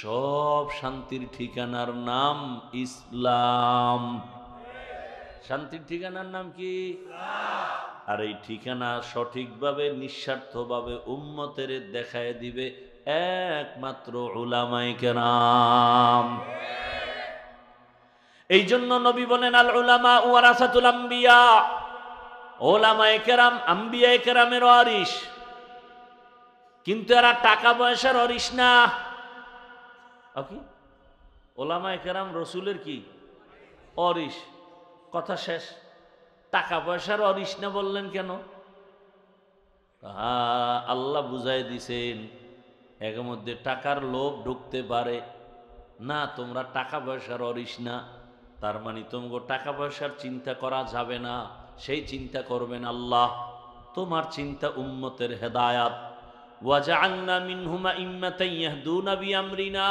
সব শান্তির ঠিকানার নাম ইসলাম। শান্তির ঠিকানার নাম কি? আর এই ঠিকানা সঠিকভাবে নিঃস্বার্থভাবে উম্মতের দেখায় দিবে একমাত্র উলামায়ে কেরাম। এই জন্য নবী বলেন, আল উলামা ওয়ারাসাতুল আম্বিয়া। উলামায়ে কেরাম আম্বিয়ায়ে কেরামের ওয়ারিস, কিন্তু এরা টাকা পয়সার ওয়ারিস না। কি? উলামায়ে কেরাম রসুলের কি ওয়ারিস? কথা শেষ। টাকা পয়সার ওয়ারিস না বললেন কেন? আল্লাহ বুঝাই দিছেন, এর মধ্যে টাকার লোভ ঢুকতে পারে না, তোমরা টাকা পয়সার ওয়ারিস না, তার মানে তোমাকে টাকা পয়সার চিন্তা করা যাবে না, সেই চিন্তা করবেন আল্লাহ। তোমার চিন্তা উম্মতের হেদায়াত। ওয়াজআলনা মিনহুম আইম্মাতান ইয়াহদুনা বিআমরিনা।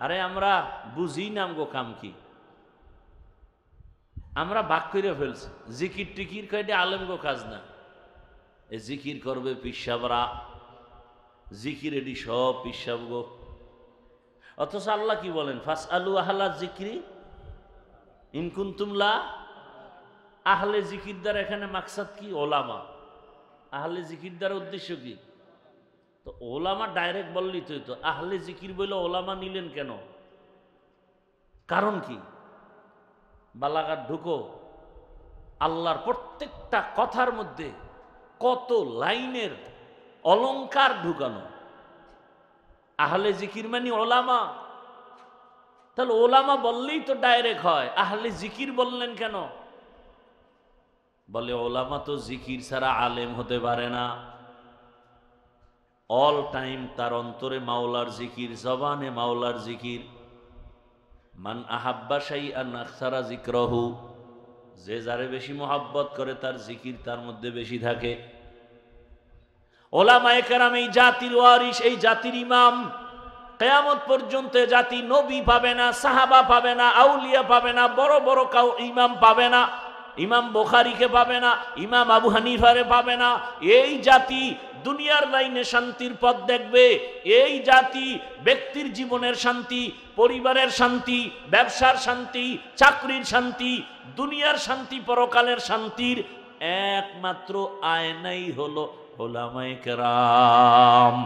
আরে আমরা বুঝি না আমগো কাম কি, আমরা ভাগ করে ফেলছি। জিকির টিকির কয়টা আলেমগো কাজ না, এ জিকির করবে পিসাবরা, জিকির এডি সব পিসাব গো। অথচ আল্লাহ কি বলেন? ফাসআলু আহলা যিকরি ইন কুনতুম লা। আহলে জিকির দ্বারা এখানে মাকসাদ কি? ওলামা। আহলে জিকির দ্বারা উদ্দেশ্য কি? তো ওলামা ডাইরেক্ট বললি তো, আহলে জিকির বলে ওলামা নিলেন কেন? কারণ কি? বালাগাত ঢুকো, আল্লাহর প্রত্যেকটা কথার মধ্যে কত লাইনের অলংকার ঢুকানো। আহলে জিকির মানে ওলামা। তাহলে ওলামা বললেই তো ডাইরেক্ট হয়, আহলে জিকির বললেন কেন? বলে ওলামা তো জিকির ছাড়া আলেম হতে পারে না। অল টাইম তার অন্তরে মাওলার জিকির, জবানে মাওলার জিকির। মান আহাব্বা শাইআন আকসারা যিকরাহু, যে যারে বেশি মোহাব্বত করে তার জিকির তার মধ্যে বেশি থাকে। ওলামায়ে কেরাম এই জাতির ওয়ারিস, এই জাতির ইমাম। কিয়ামত পর্যন্ত জাতি নবী পাবে না, সাহাবা পাবে না, আউলিয়া পাবে না, বড় বড় কাউ ইমাম পাবে না, ইমাম বুখারীকে পাবে না, ইমাম আবু হানিফারে পাবে না। এই জাতি দুনিয়ার লাইনে শান্তির পথ দেখবে। এই জাতি ব্যক্তির জীবনের শান্তি, পরিবারের শান্তি, ব্যবসার শান্তি, চাকরির শান্তি, দুনিয়ার শান্তি, পরকালের শান্তির একমাত্র আয়নাই হলো ওলামায়ে কেরাম।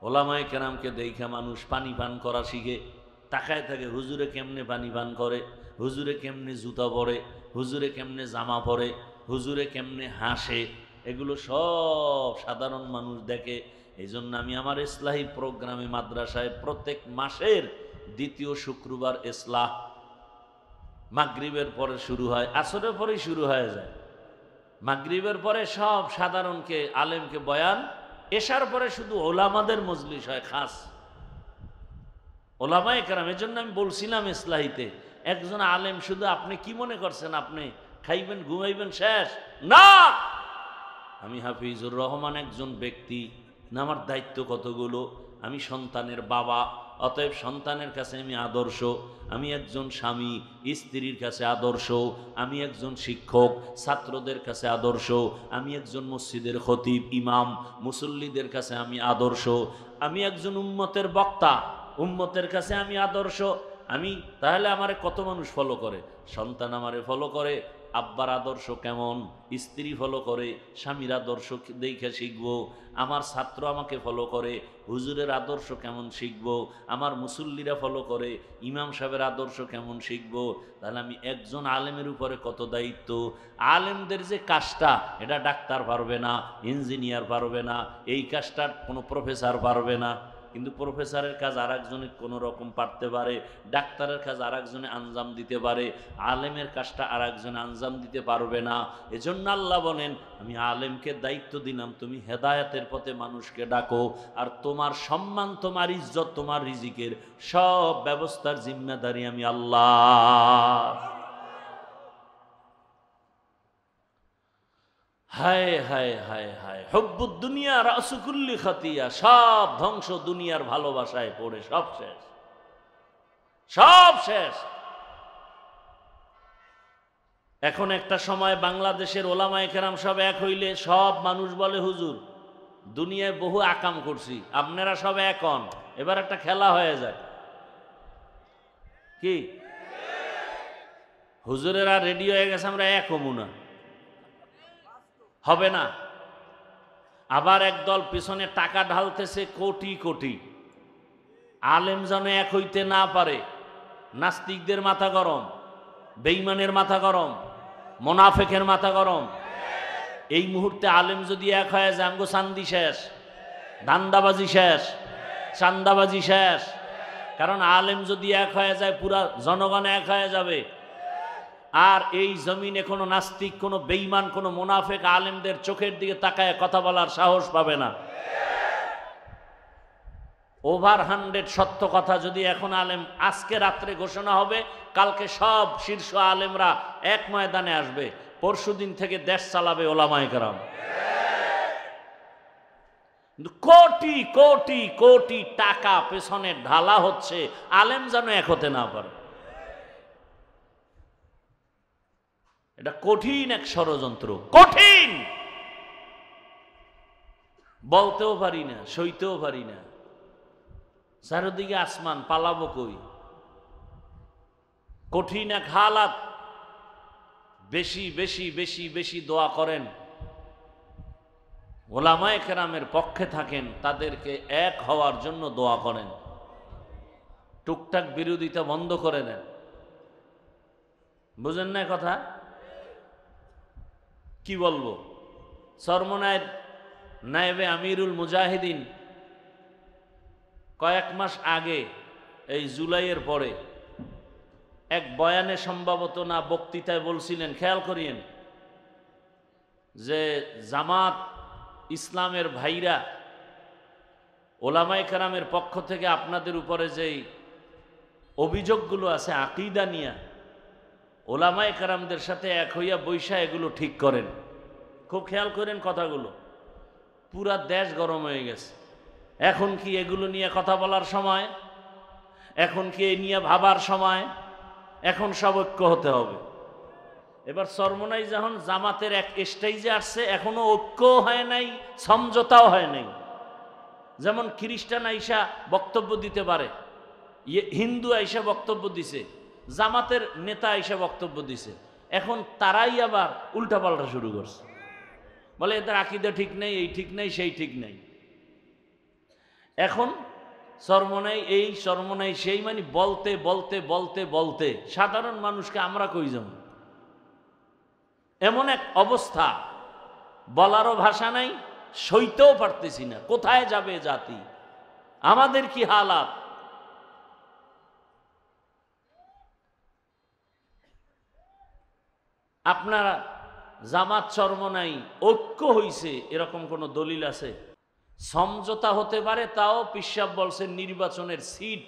ওলামায়ে কেরামকে দেখে মানুষ পানি পান করা শিখে, তাকায় থাকে হুজুরে কেমনে পানি পান করে, হুজুরে কেমনে জুতা পরে, হুজুরে কেমনে জামা পরে, হুজুরে কেমনে হাসে। এগুলো সব সাধারণ মানুষ দেখে। এই জন্য আমি আমার ইসলাহি প্রোগ্রামে মাদ্রাসায় প্রত্যেক মাসের দ্বিতীয় শুক্রবার ইসলাহ মাগরিবের পরে শুরু হয়, আসরের পরেই শুরু হয়ে যায়। মাগরিবের পরে সব সাধারণকে, আলেমকে বয়ান, এশার পরে শুধু ওলামাদের মজলিস হয় খাস। ওলামায়ে কেরাম, এর জন্য আমি বলছিলাম ইসলাহিতে, একজন আলেম শুধু আপনি কি মনে করছেন আপনি খাইবেন ঘুমাইবেন শেষ? না, আমি হাফিজুর রহমান একজন ব্যক্তি না, আমার দায়িত্ব কতগুলো। আমি সন্তানের বাবা, অতএব সন্তানের কাছে আমি আদর্শ। আমি একজন স্বামী, স্ত্রীর কাছে আদর্শ। আমি একজন শিক্ষক, ছাত্রদের কাছে আদর্শ। আমি একজন মসজিদের খতিব, ইমাম, মুসল্লিদের কাছে আমি আদর্শ। আমি একজন উম্মতের বক্তা, উম্মতের কাছে আমি আদর্শ। আমি তাহলে আমারে কত মানুষ ফলো করে? সন্তান আমারে ফলো করে, আব্বার আদর্শ কেমন, স্ত্রী ফলো করে, স্বামীর আদর্শ দেখে শিখবো। আমার ছাত্র আমাকে ফলো করে, হুজুরের আদর্শ কেমন শিখবো। আমার মুসল্লিরা ফলো করে, ইমাম সাহেবের আদর্শ কেমন শিখবো। তাহলে আমি একজন আলেমের উপরে কত দায়িত্ব। আলেমদের যে কাজটা, এটা ডাক্তার পারবে না, ইঞ্জিনিয়ার পারবে না, এই কাজটা কোনো প্রফেসর পারবে না। কিন্তু প্রফেসরের কাজ আর একজনে কোনো রকম পারতে পারে, ডাক্তারের কাজ আর একজনে আঞ্জাম দিতে পারে, আলেমের কাজটা আর একজনে আঞ্জাম দিতে পারবে না। এজন্য আল্লাহ বলেন, আমি আলেমকে দায়িত্ব দিলাম, তুমি হেদায়েতের পথে মানুষকে ডাকো, আর তোমার সম্মান, তোমার ইজ্জত, তোমার রিজিকের সব ব্যবস্থার জিম্মেদারি আমি আল্লাহ। হায় হায় হায় হায়, হুব্বুদ দুনিয়া রাসু কুল্লি খাতিয়া, সব ধ্বংস দুনিয়ার ভালোবাসায় পড়ে, সব শেষ, সব শেষ। এখন একটা সময় বাংলাদেশের ওলামায়ে কেরাম সব এক হইলে সব মানুষ বলে, হুজুর দুনিয়ায় বহু আকাম করছি, আপনারা সব এক হন, এবার একটা খেলা হয়ে যায়। কি হুজুরেরা রেডি হয়ে গেছে, আমরা এক হবো না, হবে না। আবার একদল পিছনে টাকা ঢালতেছে কোটি কোটি, আলেম যেন এক হইতে না পারে। নাস্তিকদের মাথা গরম, বেঈমানের মাথা গরম, মোনাফেকের মাথা গরম। এই মুহূর্তে আলেম যদি এক হয়ে যায়, আমগো চান্দি শেষ, ধান্দাবাজি শেষ, চান্দাবাজি শেষ। কারণ আলেম যদি এক হয়ে যায়, পুরা জনগণ এক হয়ে যাবে। আর এই জমিনে কোনো নাস্তিক, কোনো বেঈমান, কোনো মুনাফিক আলেমদের চোখের দিকে তাকায় কথা বলার সাহস পাবে না। ওভার 100 সত্য কথা যদি এখন আলেম আজকে রাত্রে ঘোষণা হবে, কালকে সব শীর্ষ আলেমরা এক ময়দানে আসবে, পরশুদিন থেকে দেশ চালাবে ওলামায়ে কেরাম। কোটি কোটি কোটি টাকা পেছনে ঢালা হচ্ছে, আলেম যেন এক হতে না পারে। এটা কঠিন এক ষড়যন্ত্র, কঠিন, বলতেও পারি না, সইতেও পারি না। চারিদিকে আসমান, পালাবো কই? কঠিন এক হালাত। বেশি বেশি বেশি বেশি দোয়া করেন, ওলামায়ে কেরামের পক্ষে থাকেন, তাদেরকে এক হওয়ার জন্য দোয়া করেন। টুকটাক বিরোধিতা বন্ধ করে দেন। বুঝেন না কথা? কি বলবো? চরমনায়ের নায়েবে আমিরুল মুজাহিদিন কয়েক মাস আগে এই জুলাইয়ের পরে এক বয়ানে সম্ভবত না বক্তৃতায় বলছিলেন, খেয়াল করিয়েন, যে জামাত ইসলামের ভাইরা ওলামায়ে কেরামের পক্ষ থেকে আপনাদের উপরে যেই অভিযোগগুলো আছে আকীদা নিয়ে, ওলামায়ে কেরামদের সাথে এক হইয়া বৈশা এগুলো ঠিক করেন। খুব খেয়াল করেন কথাগুলো। পুরা দেশ গরম হয়ে গেছে। এখন কি এগুলো নিয়ে কথা বলার সময়? এখন কি এ নিয়ে ভাবার সময়? এখন সব ঐক্য হতে হবে। এবার চরমোনাই যখন জামাতের এক স্টেজে আসছে, এখনো ঐক্যও হয় নাই, সমঝোতাও হয় নাই। যেমন খ্রিস্টান আইসা বক্তব্য দিতে পারে, হিন্দু আইসা বক্তব্য দিছে, জামাতের নেতা আইসা বক্তব্য দিছে, এখন তারাই আবার উল্টাপাল্টা শুরু করছে, বলে এদের আকীদা ঠিক নেই, এই ঠিক নেই, সেই ঠিক নেই। এখন চরমোনাই এই, চরমোনাই সেই, মানে বলতে বলতে বলতে বলতে সাধারণ মানুষকে আমরা কই যাব, এমন এক অবস্থা, বলারও ভাষা নাই, সইতেও পারতেছি না। কোথায় যাবে জাতি? আমাদের কি হালাত? আপনারা জামাত চরমোনাই ঐক্য হইছে এরকম কোন দলিল আছে? সমঝোতা হতে পারে, তাও পিশাব বলছেন নির্বাচনের সিট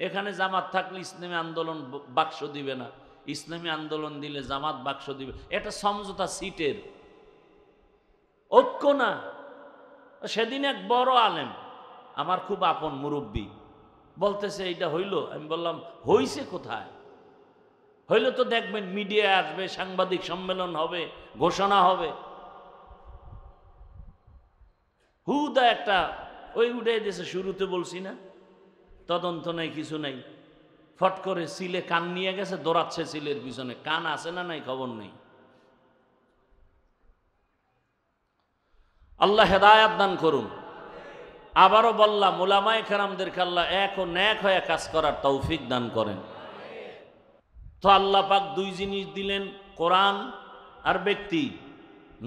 এখানে জামাত থাকলে ইসলামী আন্দোলন বাক্স দিবে না, ইসলামী আন্দোলন দিলে জামাত বাক্স দিবে। এটা সমঝোতা সিটের, ঐক্য না। সেদিন এক বড় আলেম, আমার খুব আপন মুরব্বী, বলতেছে এইটা হইল। আমি বললাম হইছে কোথায়? হইল তো দেখবেন মিডিয়া আসবে, সাংবাদিক সম্মেলন হবে, ঘোষণা হবে। হুদা একটা ওই উঠে দিয়েছে, শুরুতে বলছি না, তদন্ত নাই, কিছু নাই, ফট করে সিলে কান নিয়ে গেছে, দৌড়াচ্ছে সিলের পিছনে। কান আছে না নাই খবর নেই। আল্লাহ হেদায়াত দান করুন। আবারও বললাম, ওলামায়ে কেরামদেরকে আল্লাহ এক ও ন্যাক হয়ে কাজ করার তৌফিক দান করেন। তো আল্লাহ পাক দুই জিনিস দিলেন, কোরআন আর ব্যক্তি।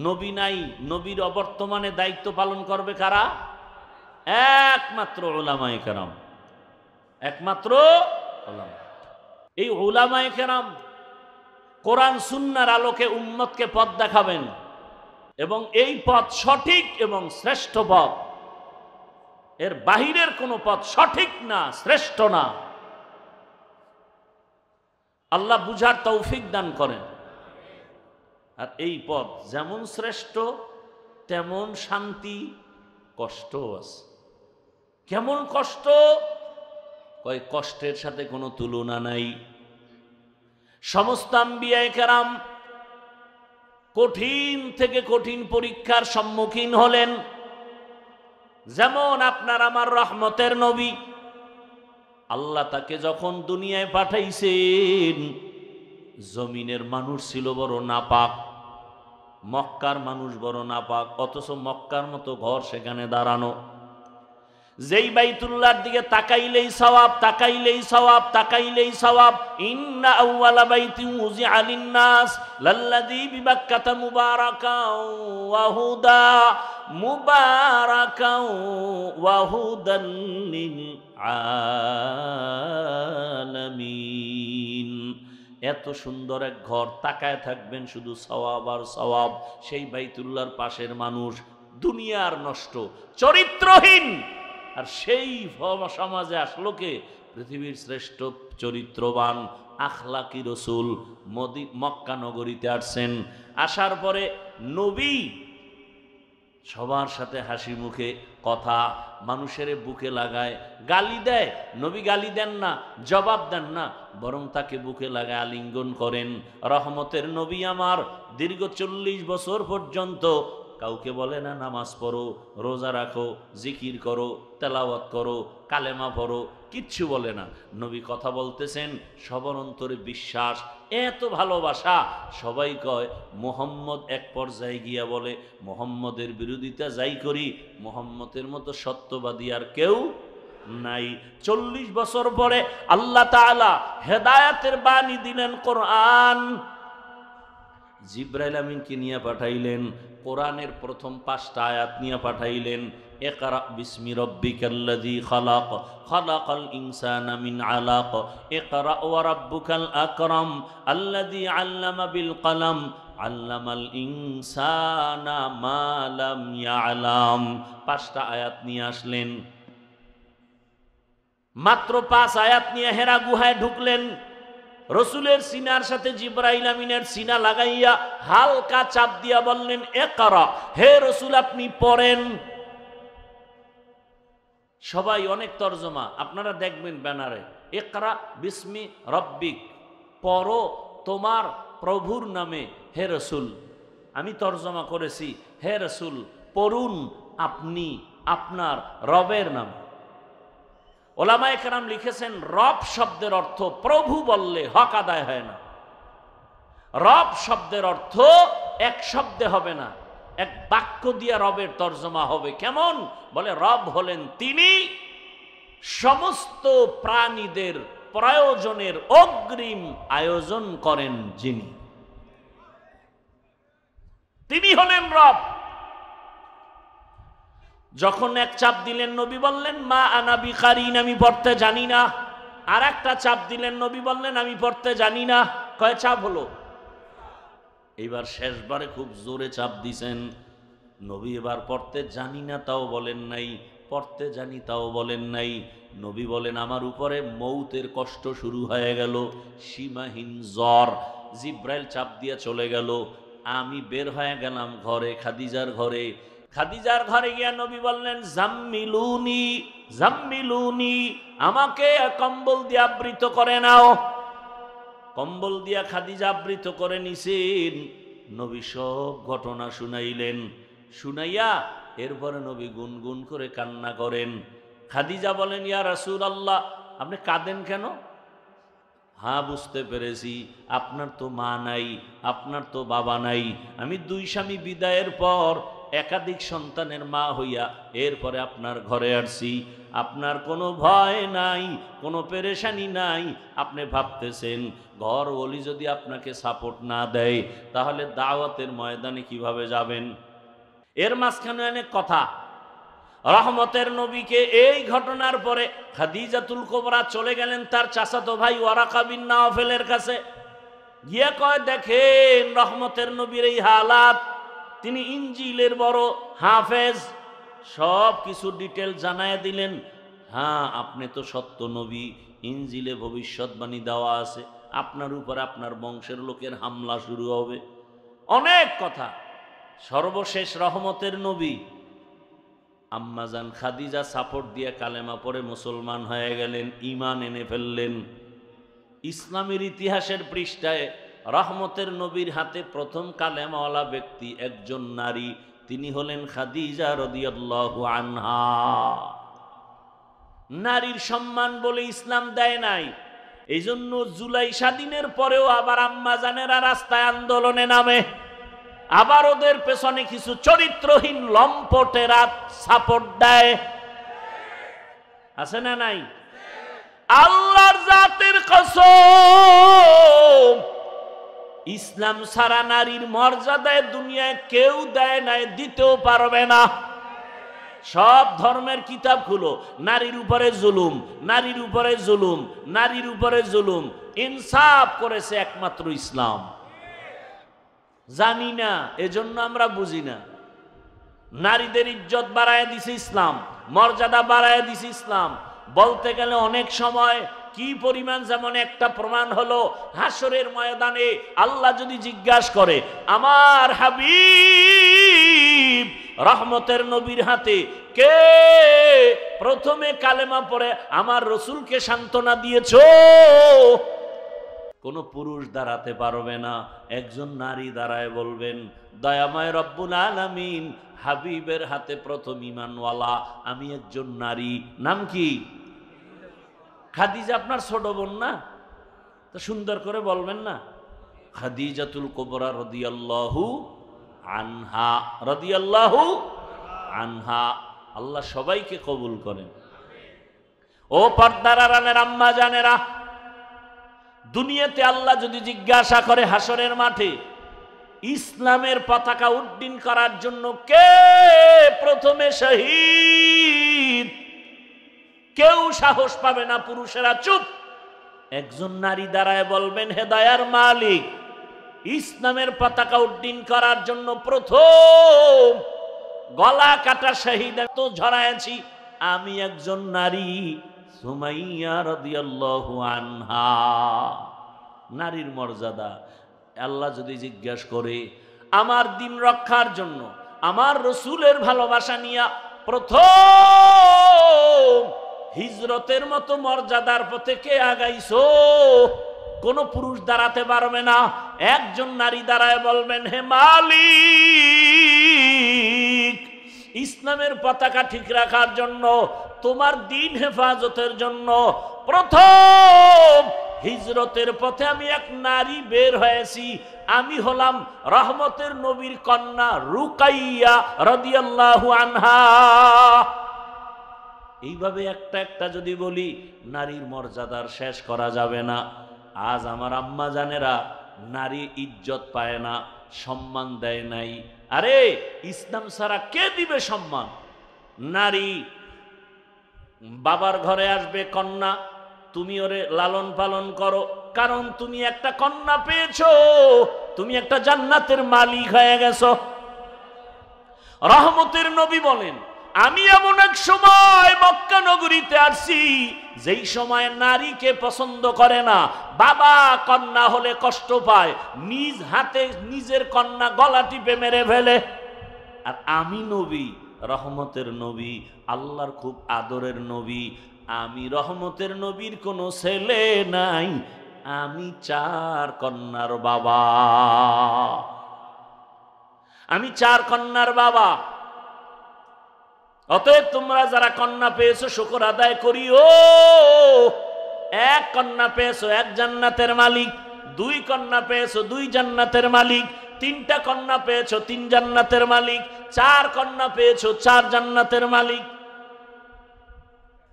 নবী নাই, নবীর অবর্তমানে দায়িত্ব পালন করবে কারা? একমাত্র ওলামায়ে কেরাম, একমাত্র ওলামা। এই ওলামায়ে কেরাম কোরআন সুন্নাহর আলোকে উম্মতকে পথ দেখাবেন, এবং এই পথ সঠিক এবং শ্রেষ্ঠ পথ, এর বাহিরের কোনো পথ সঠিক না, শ্রেষ্ঠ না। আল্লাহ বুঝার তৌফিক দান করেন। আর এই পথ যেমন শ্রেষ্ঠ তেমন শান্তি কষ্টও আছে। কেমন কষ্ট? কয় কষ্টের সাথে কোনো তুলনা নাই। সমস্ত আম্বিয়ায়ে কেরাম কঠিন থেকে কঠিন পরীক্ষার সম্মুখীন হলেন। যেমন আপনার আমার রহমতের নবী, আল্লাহ তাকে যখন দুনিয়ায় পাঠাইছেন, জমিনের মানুষ ছিল বড় নাপাক, মক্কার মানুষ বড় নাপাক, অথচ মক্কার মতো ঘর সেখানে দাঁড়ানো। যেই বাইতুল্লাহর দিকে তাকাইলেই সওয়াব, তাকাইলেই সওয়াব, তাকাইলেই সওয়াব। ইন্না আউওয়ালা বাইতিন উযিআ লিন-নাস লাল্লাযী বিবাক্কাতা মুবারাকাও ওয়া হুদা, মুবারাকাও ওয়া হুদাল লিল আলামিন। এত সুন্দর এক ঘর, তাকায় থাকবেন শুধু সওয়াব আর সওয়াব। সেই বাইতুল্লাহর পাশের মানুষ দুনিয়ার নষ্ট, চরিত্রহীন, আর সেই সমাজে আসলো কে? পৃথিবীর শ্রেষ্ঠ চরিত্রবান আখলাকি রসুল মক্কা নগরীতে আসছেন। আসার পরে নবী সবার সাথে হাসি মুখে কথা, মানুষের বুকে লাগায়, গালি দেয়, নবী গালি দেন না, জবাব দেন না, বরং তাকে বুকে লাগায় আলিঙ্গন করেন। রহমতের নবী আমার দীর্ঘ 40 বছর পর্যন্ত কাউকে বলে না নামাজ পড়ো, রোজা রাখো, জিকির করো, তেলাওয়াত করো, কালেমা পড়ো, কিচ্ছু বলে না। নবী কথা বলতেছেন, সবার অন্তরে বিশ্বাস, এত ভালোবাসা। সবাই কয় মুহাম্মদ, এক পর্যায়ে গিয়া বলে মুহাম্মদের বিরোধিতা যাই করি, মুহাম্মদের মতো সত্যবাদী আর কেউ নাই। 40 বছর পরে আল্লাহ তাআলা হেদায়েতের বাণী দিলেন, কোরআন। জিব্রাইল আমিনকে নিয়ে পাঠাইলেন, কোরআনের প্রথম 5টা আয়াত নিয়ে পাঠাইলেন। ইকরা বিসমি রাব্বিকাল্লাযী খালাক, খালাকাল ইনসানা মিন আলাক, ইকরা ওয়া রাব্বুকাল আকরাম, আল্লাযী আল্লামা বিল কলম, আল্লামাল ইনসানা মা লাম ইয়ালাম। 5টা আয়াত নিয়ে আসলেন। মাত্র 5 আয়াত নিয়ে হেরা গুহায় ঢুকলেন। রসুলের সিনার সাথে জিবরাইল আমিনের সিনা লাগাইয়া হালকা চাপ দিয়া বললেন, ইকরা, হে রসুল আপনি পড়েন। সবাই অনেক তরজমা আপনারা দেখবেন ব্যানারে, ইকরা বিসমি রব্বিক, পড়ো তোমার প্রভুর নামে হে রসুল। আমি তরজমা করেছি, হে রসুল পড়ুন আপনি আপনার রবের নামে। ওলামায়ে কেরাম লিখেছেন, রব শব্দের অর্থ প্রভু বললে হক আদায় হয় না। রব শব্দের অর্থ এক শব্দে হবে না, এক বাক্য দিয়া রবের তর্জমা হবে। কেমন? বলে রব হলেন তিনি সমস্ত প্রাণীদের প্রয়োজনের অগ্রিম আয়োজন করেন যিনি, তিনি হলেন রব। যখন এক চাপ দিলেন নবী বললেন, মা আনা বিকারিন, আমি পড়তে জানি না। আর একটা চাপ দিলেন নবী বললেন, আমি পড়তে জানি না। কয় চাপ হলো? এইবার শেষবারে খুব জোরে চাপ দিছেন নবী। এবার পড়তে জানি না তাও বলেন নাই, পড়তে জানি তাও বলেন নাই। নবী বলেন, আমার উপরে মৌতের কষ্ট শুরু হয়ে গেল, সীমাহীন জ্বর। জিব্রাইল চাপ দিয়ে চলে গেল। আমি বের হয়ে গেলাম ঘরে, খাদিজার ঘরে। খাদিজার ঘরে গিয়া নবী বললেন, জাম্মিলুনি জাম্মিলুনি, আমাকে কম্বল দিয়ে আবৃত করে নাও। কম্বল দিয়া খাদিজা আবৃত করে নিছেন। নবী সব ঘটনা শুনাইলেন। শুনাইয়া এরপরে নবী গুনগুন করে কান্না করেন। খাদিজা বলেন, ইয়া রাসূলুল্লাহ আপনি কাঁদেন কেন? হ্যাঁ বুঝতে পেরেছি, আপনার তো মা নাই, আপনার তো বাবা নাই। আমি 2 স্বামী বিদায়ের পর একাধিক সন্তানের মা হইয়া এরপরে আপনার ঘরে আসছি। আপনার কোনো ভয় নাই, কোনো পেরেশানি নাই। আপনি ভাবতেছেন ঘর ওলি যদি আপনাকে সাপোর্ট না দেয় তাহলে দাওয়াতের ময়দানে কিভাবে যাবেন? এর মাঝখানে অনেক কথা। রহমতের নবীকে এই ঘটনার পরে খাদিজাতুল কুবরা চলে গেলেন তার চাচাতো ভাই ওয়ারাকা বিন নাওফেলের কাছে। গিয়া কয়, দেখেন রহমতের নবীর এই হালাত, তিনি ইনজিলের বড় হাফেজ, সব কিছু ডিটেল জানায় দিলেন। হ্যাঁ আপনি তো সত্য নবী, ইনজিলে ভবিষ্যৎবাণী দেওয়া আছে, আপনার উপর আপনার বংশের লোকের হামলা শুরু হবে, অনেক কথা। সর্বশেষ রহমতের নবী আম্মাজান খাদিজা সাপোর্ট দিয়ে কালেমা পড়ে মুসলমান হয়ে গেলেন, ঈমান এনে ফেললেন। ইসলামের ইতিহাসের পৃষ্ঠায় রহমতের নবীর হাতে প্রথম কালেমাওয়ালা ব্যক্তি একজন নারী, তিনি হলেন খাদিজা রাদিয়াল্লাহু আনহা। নারীর সম্মান বলে ইসলাম দেয় নাই, এই জন্য জুলাই স্বাধীনের পরেও আবার আম্মাজানেরা রাস্তায় আন্দোলনে নামে, আবার ওদের পেছনে কিছু চরিত্রহীন লম্পটেরা সাপোর্ট দেয়। আছে না নাই? আল্লাহর জাতের কসম, ইসলাম সারা নারীর মর্যাদায় দুনিয়ায় কেউ দেয় নাই, দিতেও পারবে না। সব ধর্মের কিতাব খুলো, নারীর উপরে জুলুম, নারীর উপরে জুলুম, নারীর উপরে জুলুম। ইনসাফ করেছে একমাত্র ইসলাম। জানি না, এজন্য আমরা বুঝি না। নারীদের ইজ্জত বাড়ায় দিছে ইসলাম, মর্যাদা বাড়ায় দিছে ইসলাম। বলতে গেলে অনেক সময় কি পরিমাণ, যেমন একটা প্রমাণ হলো হাসরের ময়দানে আল্লাহ যদি জিজ্ঞাসা করে, আমার হাবিব রহমতের নবীর হাতে কে প্রথমে কালেমা পড়ে আমার রসুলকে সান্ত্বনা দিয়েছো? কোনো পুরুষ দাঁড়াতে পারবে না, একজন নারী দাঁড়ায় বলবেন, দয়াময় রব্বুল আলামিন হাবিবের হাতে প্রথম ঈমানওয়ালা আমি একজন নারী। নাম কি? খাদিজা আপনার ছোট বোন না? তো সুন্দর করে বলবেন না, খাদিজাতুল কুবরা রাদিয়াল্লাহু আনহা, রাদিয়াল্লাহু আনহা। আল্লাহ সবাইকে কবুল করেন। ও পর্দার আড়ালের আম্মা জানেরা, দুনিয়াতে আল্লাহ যদি জিজ্ঞাসা করে হাসরের মাঠে, ইসলামের পতাকা উড্ডীন করার জন্য কে প্রথমে শহীদ? কেউ সাহস পাবে না, পুরুষেরা চুপ। একজন নারী দাঁড়ায় বলবেন, হে দয়ার মালিক, ইসলামের পতাকা উড্ডীন করার জন্য প্রথম গলা কাটা শহীদ তো ঝরাইছি আমি একজন নারী, সুমাইয়া রাদিয়াল্লাহু আনহা। নারীর মর্যাদা আল্লাহ যদি জিজ্ঞাসা করে, আমার দিন রক্ষার জন্য আমার রসুলের ভালোবাসা নিয়ে প্রথম হিজরতের মতো মর্যাদার পথে কে আগাইছো? কোন পুরুষ দাঁড়াতে পারবে না। একজন নারী দাঁড়ায় বলবেন, হে মালিক, ইসলামের পতাকা ঠিক রাখার জন্য, তোমার দিন হেফাজতের জন্য প্রথম হিজরতের পথে আমি এক নারী বের হয়েছি। আমি হলাম রহমতের নবীর কন্যা রুকাইয়া রাদিয়াল্লাহু আনহা। এইভাবে একটা একটা যদি বলি, নারীর মর্যাদার শেষ করা যাবে না। আজ আমার আম্মা জানেরা নারী ইজ্জত পায় না, সম্মান দেয় নাই। আরে ইসলাম ছাড়া কে দিবে সম্মান? নারী বাবার ঘরে আসবে কন্যা, তুমি ওরে লালন পালন করো, কারণ তুমি একটা কন্যা পেয়েছো, তুমি একটা জান্নাতের মালিক হয়ে গেছো। রহমতের নবী বলেন, আমি এমন এক সময় মক্কা নগরীতে আসছি যেই সময় নারীকে পছন্দ করে না। বাবা কন্যা হলে কষ্ট পায়, নিজ হাতে নিজের কন্যা গলা টিপে মেরে ফেলে। আর আমি নবী, রহমতের নবী, আল্লাহর খুব আদরের নবী, আমি রহমতের নবীর কোনো ছেলে নাই, আমি 4 কন্যার বাবা, আমি 4 কন্যার বাবা। অতএব তোমরা যারা কন্যা পেয়েছো শুকর আদায় করিও। 1 কন্যা পেয়েছো, 1 জান্নাতের মালিক। 2 কন্যা পেয়েছো, 2 জান্নাতের মালিক। 3টা কন্যা পেয়েছো, 3 জান্নাতের মালিক। 4 কন্যা পেয়েছো, 4 জান্নাতের মালিক।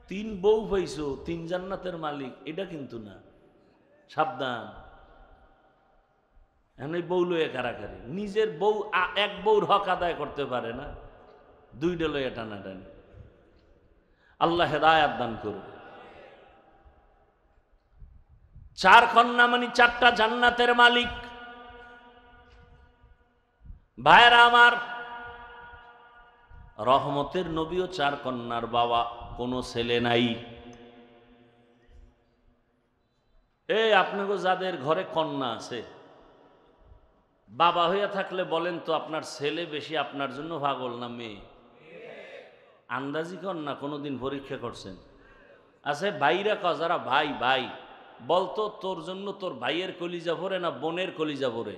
3 বউ পেয়েছো, 3 জান্নাতের মালিক, এটা কিন্তু না, সাবধান। এখন এই বউ লয়ে কারাকারি, নিজের বউ 1 বউর হক আদায় করতে পারে না, 2টা লয়ে টানাটানি। আল্লাহ হেদায়েত দান করুন। 4 কন্যা মানে 4টা জান্নাতের মালিক। ভাইরা আমার, রহমতের নবীও 4 কন্যার বাবা, কোনো ছেলে নাই। এই আপনাকে যাদের ঘরে কন্যা আছে, বাবা হইয়া থাকলে বলেন তো, আপনার ছেলে বেশি আপনার জন্য পাগল না মেয়ে? আন্দাজি কন্যা কোনোদিন পরীক্ষা করছেন? আছে ভাইরা যারা ভাই ভাই, বলতো তোর জন্য তোর ভাইয়ের কলিজা ভরে না বোনের কলিজা ভরে?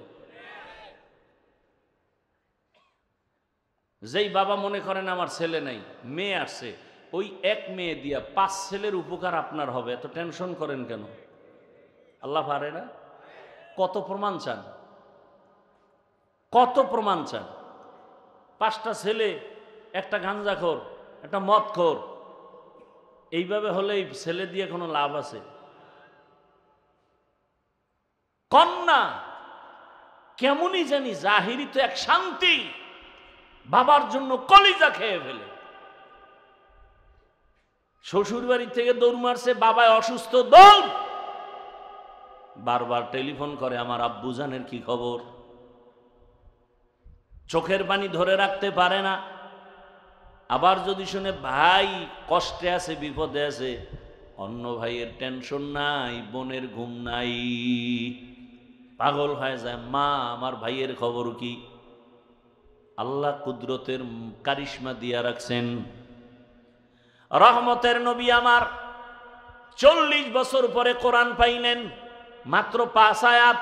যেই বাবা মনে করেন আমার ছেলে নাই, মেয়ে আসছে, ওই 1 মেয়ে দিয়া 5 ছেলের উপকার আপনার হবে, এত টেনশন করেন কেন? আল্লাহ পারে না? কত প্রমাণ চান? কত প্রমাণ চান? 5টা ছেলে, একটা গাঞ্জাখোর, একটা মদখোর, এইভাবে হলে এই ছেলে দিয়ে কোনো লাভ আছে? কন্যা কেমনই জানি জাহিরি তো এক শান্তি, বাবার জন্য কলিজা খেয়ে ফেলে। শ্বশুর বাড়ি থেকে দৌড় মারছে, বাবায় অসুস্থ, দৌড়, বারবার টেলিফোন করে, আমার আব্বু জানের কি খবর? চোখের পানি ধরে রাখতে পারে না। আবার যদি শুনে ভাই কষ্টে আছে, বিপদে আছে, অন্য ভাইয়ের টেনশন নাই, বোনের ঘুম নাই, পাগল হয়ে যায়, মা আমার ভাইয়ের খবর কি? আল্লাহ কুদরতের কারিশমা দিয়া রাখছেন। রহমতের নবী আমার 40 বছর পরে কোরআন পাইলেন, মাত্র 5 আয়াত।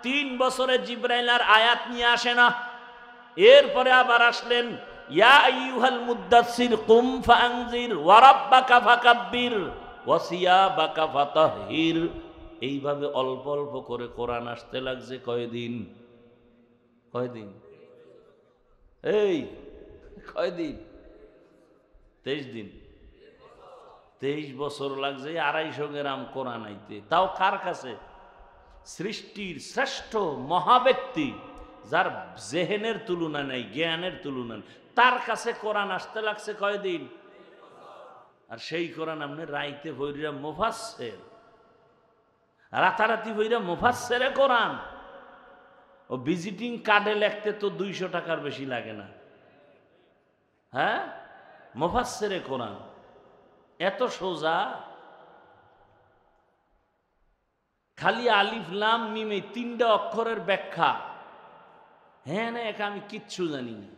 3 বছরে জিবরাইল আর আয়াত নিয়ে আসে না। এরপরে আবার আসলেন, ইয়া আইয়ুহাল মুদ্দাসসির কুম ফাআনজির ওয়া রাব্বাকা ফাকাব্বির ওয়া সিয়াবাকা ফাতাহহির। এইভাবে অল্প অল্প করে কোরআন আসতে লাগছে কয়দিন? কয়দিন? এই কয়দিন? 23 দিন। 23 বছর লাগছে 250 গ্রাম কোরআন আইতে। তাও কার কাছে? সৃষ্টির শ্রেষ্ঠ মহাব্যক্তি যার জেহেনের তুলনা নাই, জ্ঞানের তুলনা নেই, তার কাছে কোরআন আসতে লাগছে কয়দিন? আর সেই কোরআন আপনি রাইতে ভৈরা মুফাসসির, রাতারাতি ভৈরা মুফাসসিরে কোরআন। ও ভিজিটিং কার্ডে লিখতে তো 200 টাকার বেশি লাগে না। হ্যাঁ, মুফাসসিরে কোরআন এত সোজা। খালি আলিফ লাম মিম এই 3টা অক্ষরের ব্যাখ্যা, হ্যাঁ না একা আমি কিচ্ছু জানি না।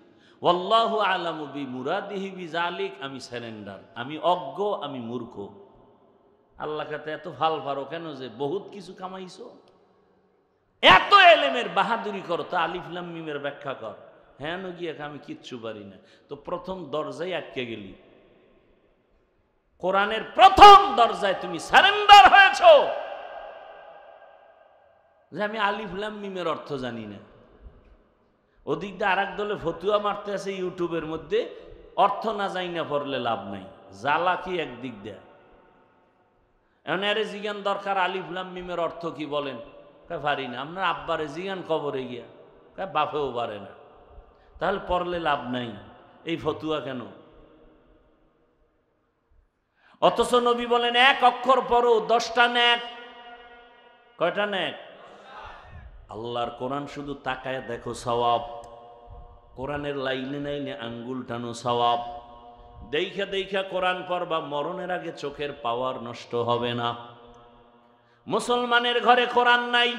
ওয়াল্লাহু আলামু বিমুরাদিহি বিযালিক, আমি সারেন্ডার, আমি অজ্ঞ, আমি মূর্খ। আল্লাহ কাছে এত ভাল পারো কেন যে বহুত কিছু কামাইছো? এত এলেমের বাহাদুরি করো তো আলিফ লাম মিমের ব্যাখ্যা কর। হ্যাঁ নগি একা আমি কিচ্ছু পারি না। তো প্রথম দরজায় আটকে গেলি, কোরআনের প্রথম দরজায় তুমি সারেন্ডার হয়েছো যে আমি আলিফ লাম মিমের অর্থ জানি না। ওদিক দিয়ে আর এক দলে ফতুয়া মারতে আছে ইউটিউবের মধ্যে, অর্থ না যাই না পড়লে লাভ নাই, জ্বালা কি একদিক দেয়। এখন আরে জিজ্ঞান দরকার আলিফ লাম মিমের অর্থ কি বলেন, পারি না। আপনার আব্বারে জিজ্ঞান কবরে গিয়া, বাপেও পারে না, তাহলে পড়লে লাভ নাই, এই ফতুয়া কেন? অথচ নবী বলেন 1 অক্ষর পড়ো 10টা নেক। কয়টা নেক? আল্লাহর কোরআন শুধু তাকায় দেখো সওয়াব, কোরআনের লাইনে লাইনে আঙ্গুল টানো সওয়াব। দেখা দেখা কোরআন পড়বা, মরণের আগে চোখের পাওয়ার নষ্ট হবে না। মুসলমানের ঘরে কোরআন নাই,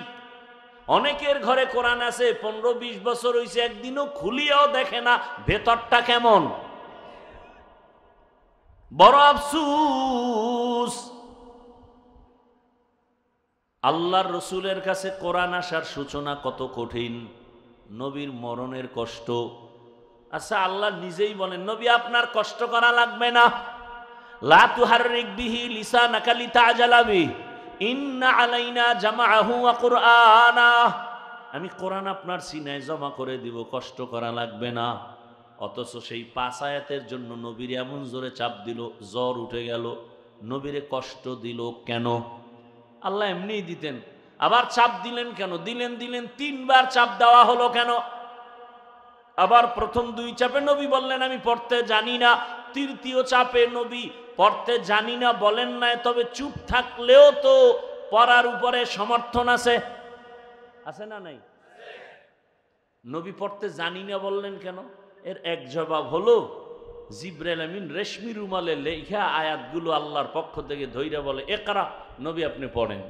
অনেকের ঘরে কোরআন আছে, 15-20 বছর হইছে, একদিনও খুলিয়াও দেখে না ভেতরটা কেমন। বড় আফসুস। আল্লাহর রসুলের কাছে কোরআন আসার সূচনা কত কঠিন, নবীর মরণের কষ্ট। আচ্ছা, আল্লাহ নিজেই বলেন নবী আপনার কষ্ট করা লাগবে না, লা তুহাররিক বিহি লিসানাকা লিতাআজালা বিহি ইন্না আলাইনা জামাআহু ওয়া কুরআনা। আমি কোরআন আপনার সিনায় জমা করে দিব, কষ্ট করা লাগবে না। অথচ সেই 5 আয়াতের জন্য নবীর এমন জোরে চাপ দিল, জ্বর উঠে গেল। নবীরে কষ্ট দিল কেন? আল্লাহ এমনিই দিতেন, আবার চাপ দিলেন কেন? দিলেন 3বার চাপ দেওয়া হলো কেন? আবার প্রথম 2 চাপে নবী বললেন আমি পড়তে জানি না, 3য় চাপে নবী পড়তে জানি না বলেন নাই, তবে চুপ থাকলেও তো পড়ার উপরে সমর্থন আছে, আছে না নাই? নবী পড়তে জানি না বললেন কেন? এর এক জবাব হলো জিবরাইল আমিন রেশমি রুমালে লেখা আয়াতগুলো আল্লাহর পক্ষ থেকে ধইরা বলে ইকরা, নবী আপনি পড়েন।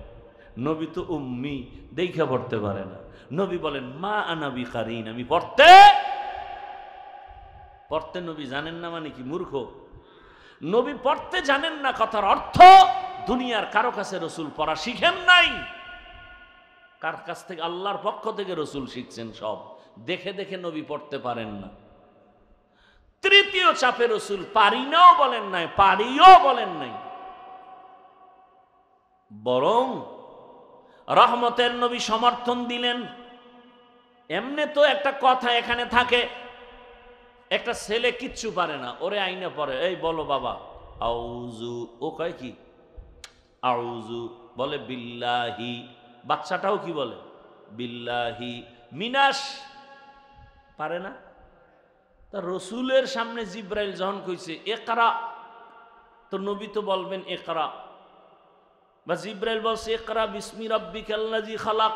নবী তো উম্মি, দেখা পড়তে পারে না। নবী বলেন মা আনা বিকারিন, আমি পড়তে নবী জানেন না মানে কি মূর্খ? নবী পড়তে জানেন না কথার অর্থ দুনিয়ার কারো কাছে রসুল পড়া শিখেন নাই। কার কাছ থেকে? আল্লাহর পক্ষ থেকে রসুল শিখছেন সব, দেখে দেখে নবী পড়তে পারেন না। 3য় চাপে রসুল পারি নাও বলেন নাই, পারিও বলেন নাই, বরং রহমতের নবী সমর্থন দিলেন। এমনি তো একটা কথা এখানে থাকে, একটা ছেলে কিচ্ছু পারে না, ওরে আইনে পড়ে, এই বলো বাবা আউযু, ও কয় কি আউযু, বলে বিল্লাহি। বাচ্চাটাও কি বলে বিল্লাহি মিনাশ, পারে না। তা রসুলের সামনে জিব্রাইল যখন কইছে ইকরা, তো নবী তো বলবেন ইকরা, বা জিব্রাইল বলছে ইকরা বিসমি রাব্বিকাল্লাযী খালাক,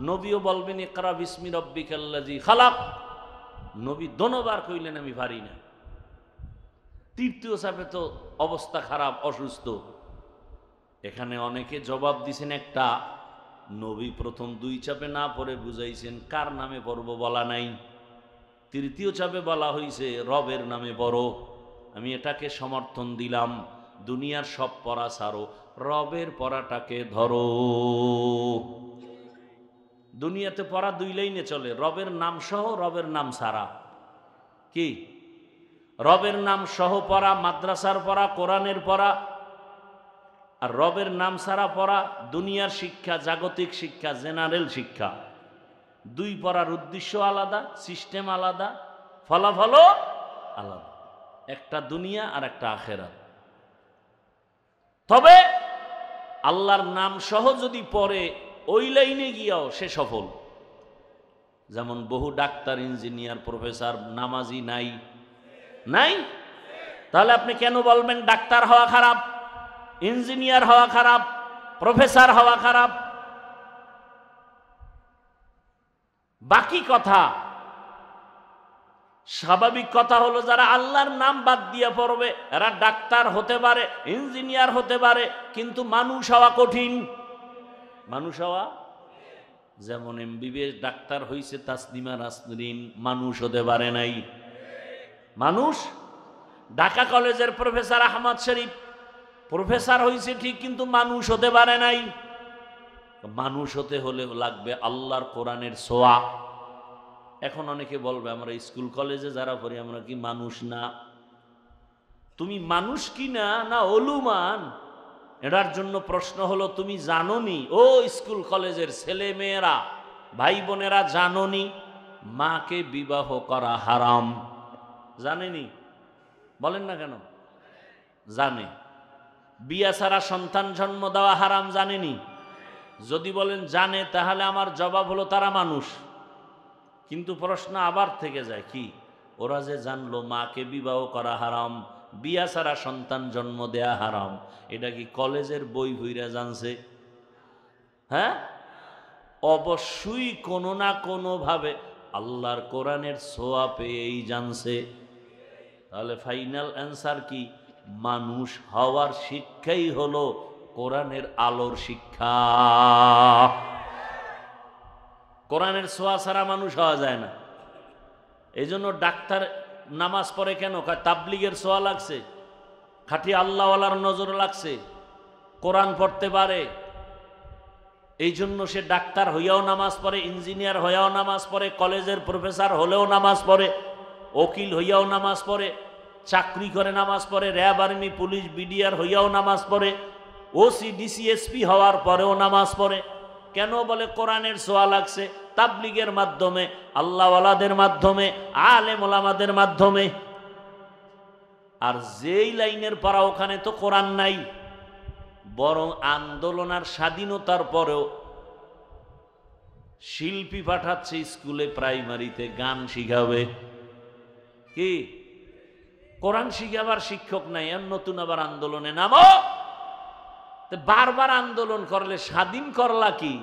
নবীও বলবেন ইকরা বিসমি রাব্বিকাল্লাযী খালাক। নবী দোনোবার কইলেন আমি পারি না। 3য় চাপে তো অবস্থা খারাপ, অসুস্থ। এখানে অনেকে জবাব দিছেন একটা, নবী প্রথম 2 চাপে না পড়ে বুঝাইছেন কার নামে পড়ব বলা নাই। 3য় চাপে বলা হয়েছে রবের নামে পড়ো। আমি এটাকে সমর্থন দিলাম, দুনিয়ার সব পড়া ছাড়ো, রবের পড়াটাকে ধরো। দুনিয়াতে পড়া 2 লাইনে চলে, রবের নাম সহ, রবের নাম ছাড়া। কি? রবের নাম সহ পড়া মাদ্রাসার পড়া, কোরআনের পড়া, আর রবের নাম ছাড়া পড়া দুনিয়ার শিক্ষা, জাগতিক শিক্ষা, জেনারেল শিক্ষা। 2 পড়ার উদ্দেশ্য আলাদা, সিস্টেম আলাদা, ফলাফলও আলাদা, একটা দুনিয়া আর একটা আখেরাত। তবে আল্লাহর নাম সহ যদি পড়ে ওই লাইনে গিয়াও সে সফল। যেমন বহু ডাক্তার, ইঞ্জিনিয়ার, প্রফেসর নামাজি নাই নাই? তাহলে আপনি কেন বলবেন ডাক্তার হওয়া খারাপ, ইঞ্জিনিয়ার হওয়া খারাপ, প্রফেসর হওয়া খারাপ? বাকি কথা, স্বাভাবিক কথা হলো যারা আল্লাহর নাম বাদ দিয়ে পড়বে এরা ডাক্তার হতে পারে, ইঞ্জিনিয়ার হতে পারে, কিন্তু মানুষ হওয়া কঠিন। মানুষ হওয়া, যেমন এমবিবিএস ডাক্তার হইছে তাসলিমা নাসরিন, মানুষ হতে পারে নাই। মানুষ, ঢাকা কলেজের প্রফেসর আহমদ শরীফ প্রফেসর হইছে ঠিক, কিন্তু মানুষ হতে পারে নাই। মানুষ হতে হলে লাগবে আল্লাহর কোরআনের ছোঁয়া। এখন অনেকে বলবে আমরা স্কুল কলেজে যারা পড়ি আমরা কি মানুষ না? তুমি মানুষ কি না, না অলুমান? এটার জন্য প্রশ্ন হলো, তুমি জানোনি ও স্কুল কলেজের ছেলে মেয়েরা, ভাই বোনেরা, জানোনি মাকে বিবাহ করা হারাম? জানেনি? বলেন না কেন? জানে। বিয়া ছাড়া সন্তান জন্ম দেওয়া হারাম, জানেনি? যদি বলেন জানে, তাহলে আমার জবাব হলো তারা মানুষ। কিন্তু প্রশ্ন আবার থেকে যায়, কি ওরা যে জানলো মাকে বিবাহ করা হারাম, বিয়া ছাড়া সন্তান জন্ম দেয়া হারাম, এটা কি কলেজের বই ভইরা জানছে? হ্যাঁ, অবশ্যই কোনো না কোনো ভাবে আল্লাহর কোরআনের ছোঁয়া পেয়েই জানছে। তাহলে ফাইনাল অ্যান্সার কি? মানুষ হওয়ার শিক্ষাই হলো কোরআনের আলোর শিক্ষা। কোরআনের ছোঁয়া ছাড়া মানুষ হওয়া যায় না। এই জন্য ডাক্তার নামাজ পড়ে কেন? তাবলিগের ছোঁয়া লাগছে, খাঁটি আল্লাহওয়ালার নজর লাগছে, কোরআন পড়তে পারে, এই জন্য সে ডাক্তার হইয়াও নামাজ পড়ে, ইঞ্জিনিয়ার হইয়াও নামাজ পড়ে, কলেজের প্রফেসর হলেও নামাজ পড়ে, উকিল হইয়াও নামাজ পড়ে, চাকরি করে নামাজ পড়ে, র্যাব, আর্মি, পুলিশ, বিডিআর হইয়াও নামাজ পড়ে, ওসি, ডিসি, এসপি হওয়ার পরেও নামাজ পড়ে। কেন? বলে কোরআনের ছোঁয়া লাগছে, তাবলিগের মাধ্যমে, আল্লাহওয়ালাদের মাধ্যমে, আলেম ওলামাদের মাধ্যমে। আর যেই লাইনের পড়া ওখানে তো কোরআন নাই, বরং আন্দোলন আর স্বাধীনতার পরেও শিল্পী পাঠাচ্ছে স্কুলে, প্রাইমারিতে গান শিখাবে। কি কোরআন শিখাবার শিক্ষক নাই, আর নতুন আবার আন্দোলনে নামো। বারবার আন্দোলন করলে স্বাধীন করলা কি?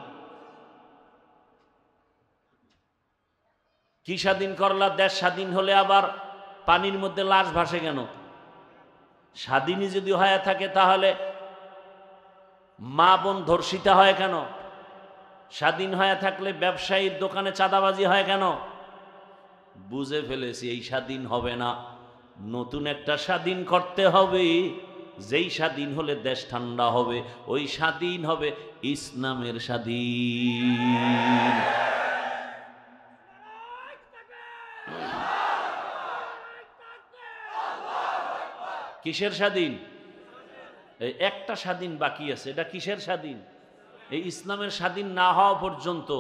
কি স্বাধীন করলা? দেশ স্বাধীন হলে আবার পানির মধ্যে লাশ ভাসে কেন? স্বাধীনই যদি হয়ে থাকে তাহলে মা বোন ধর্ষিতা হয় কেন? স্বাধীন হয়ে থাকলে ব্যবসায়ীর দোকানে চাঁদাবাজি হয় কেন? বুঝে ফেলেছি এই স্বাধীন হবে না, নতুন একটা স্বাধীন করতে হবে। যেই স্বাধীন হলে দেশ ঠান্ডা হবে, ওই স্বাধীন হবে ইসলামের স্বাধীন। কিসের স্বাধীন? এই একটা স্বাধীন বাকি আছে, এটা কিসের স্বাধীন? এই ইসলামের স্বাধীন না হওয়া পর্যন্ত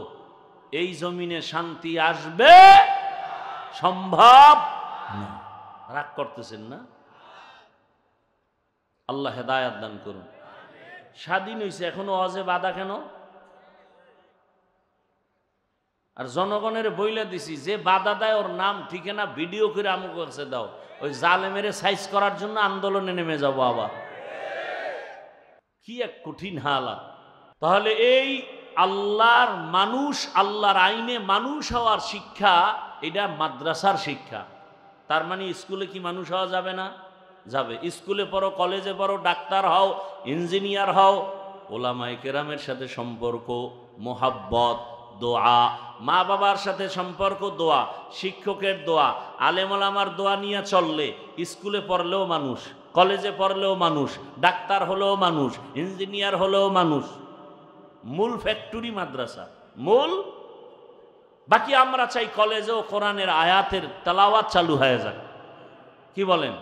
এই জমিনে শান্তি আসবে সম্ভব না। রাগ করতেছেন না? আল্লাহ হেদায়াত দান করুন। স্বাধীন হয়েছে, এখনো ওয়াজে বাধা কেন? আর জনগণের বইলে দিছি, যে বাধা দেয় ওর নাম ঠিকানা ভিডিও করে আমুক কাছে দাও, ওই জালেমের সাইজ করার জন্য আন্দোলনে নেমে যাবো আবার। কি এক কঠিন হালাত। তাহলে এই আল্লাহর মানুষ, আল্লাহর আইনে মানুষ হওয়ার শিক্ষা, এটা মাদ্রাসার শিক্ষা। তার মানে স্কুলে কি মানুষ হওয়া যাবে না? যাবে। স্কুলে পড়ো, কলেজে পড়ো, ডাক্তার হও, ইঞ্জিনিয়ার হও, ওলামায়ে কেরামের সাথে সম্পর্ক, মোহাব্বত, দোয়া, মা বাবার সাথে সম্পর্ক, দোয়া, শিক্ষকের দোয়া, আলেম ওলামার দোয়া নিয়ে চললে স্কুলে পড়লেও মানুষ, কলেজে পড়লেও মানুষ, ডাক্তার হলেও মানুষ, ইঞ্জিনিয়ার হলেও মানুষ। মূল ফ্যাক্টরি মাদ্রাসা, মূল। বাকি আমরা চাই কলেজেও কোরআনের আয়াতের তেলাওয়াত চালু হয়ে যাক। কি বলেন?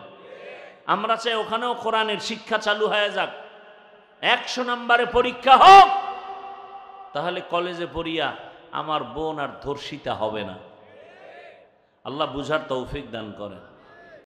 আমরা চাই ওখানেও কোরআনের শিক্ষা চালু হয়ে যাক, 100 নম্বরে পরীক্ষা হোক, তাহলে কলেজে পড়িয়া আমার বোন আর ধর্ষিতা হবে না। আল্লাহ বুঝার তৌফিক দান করেন।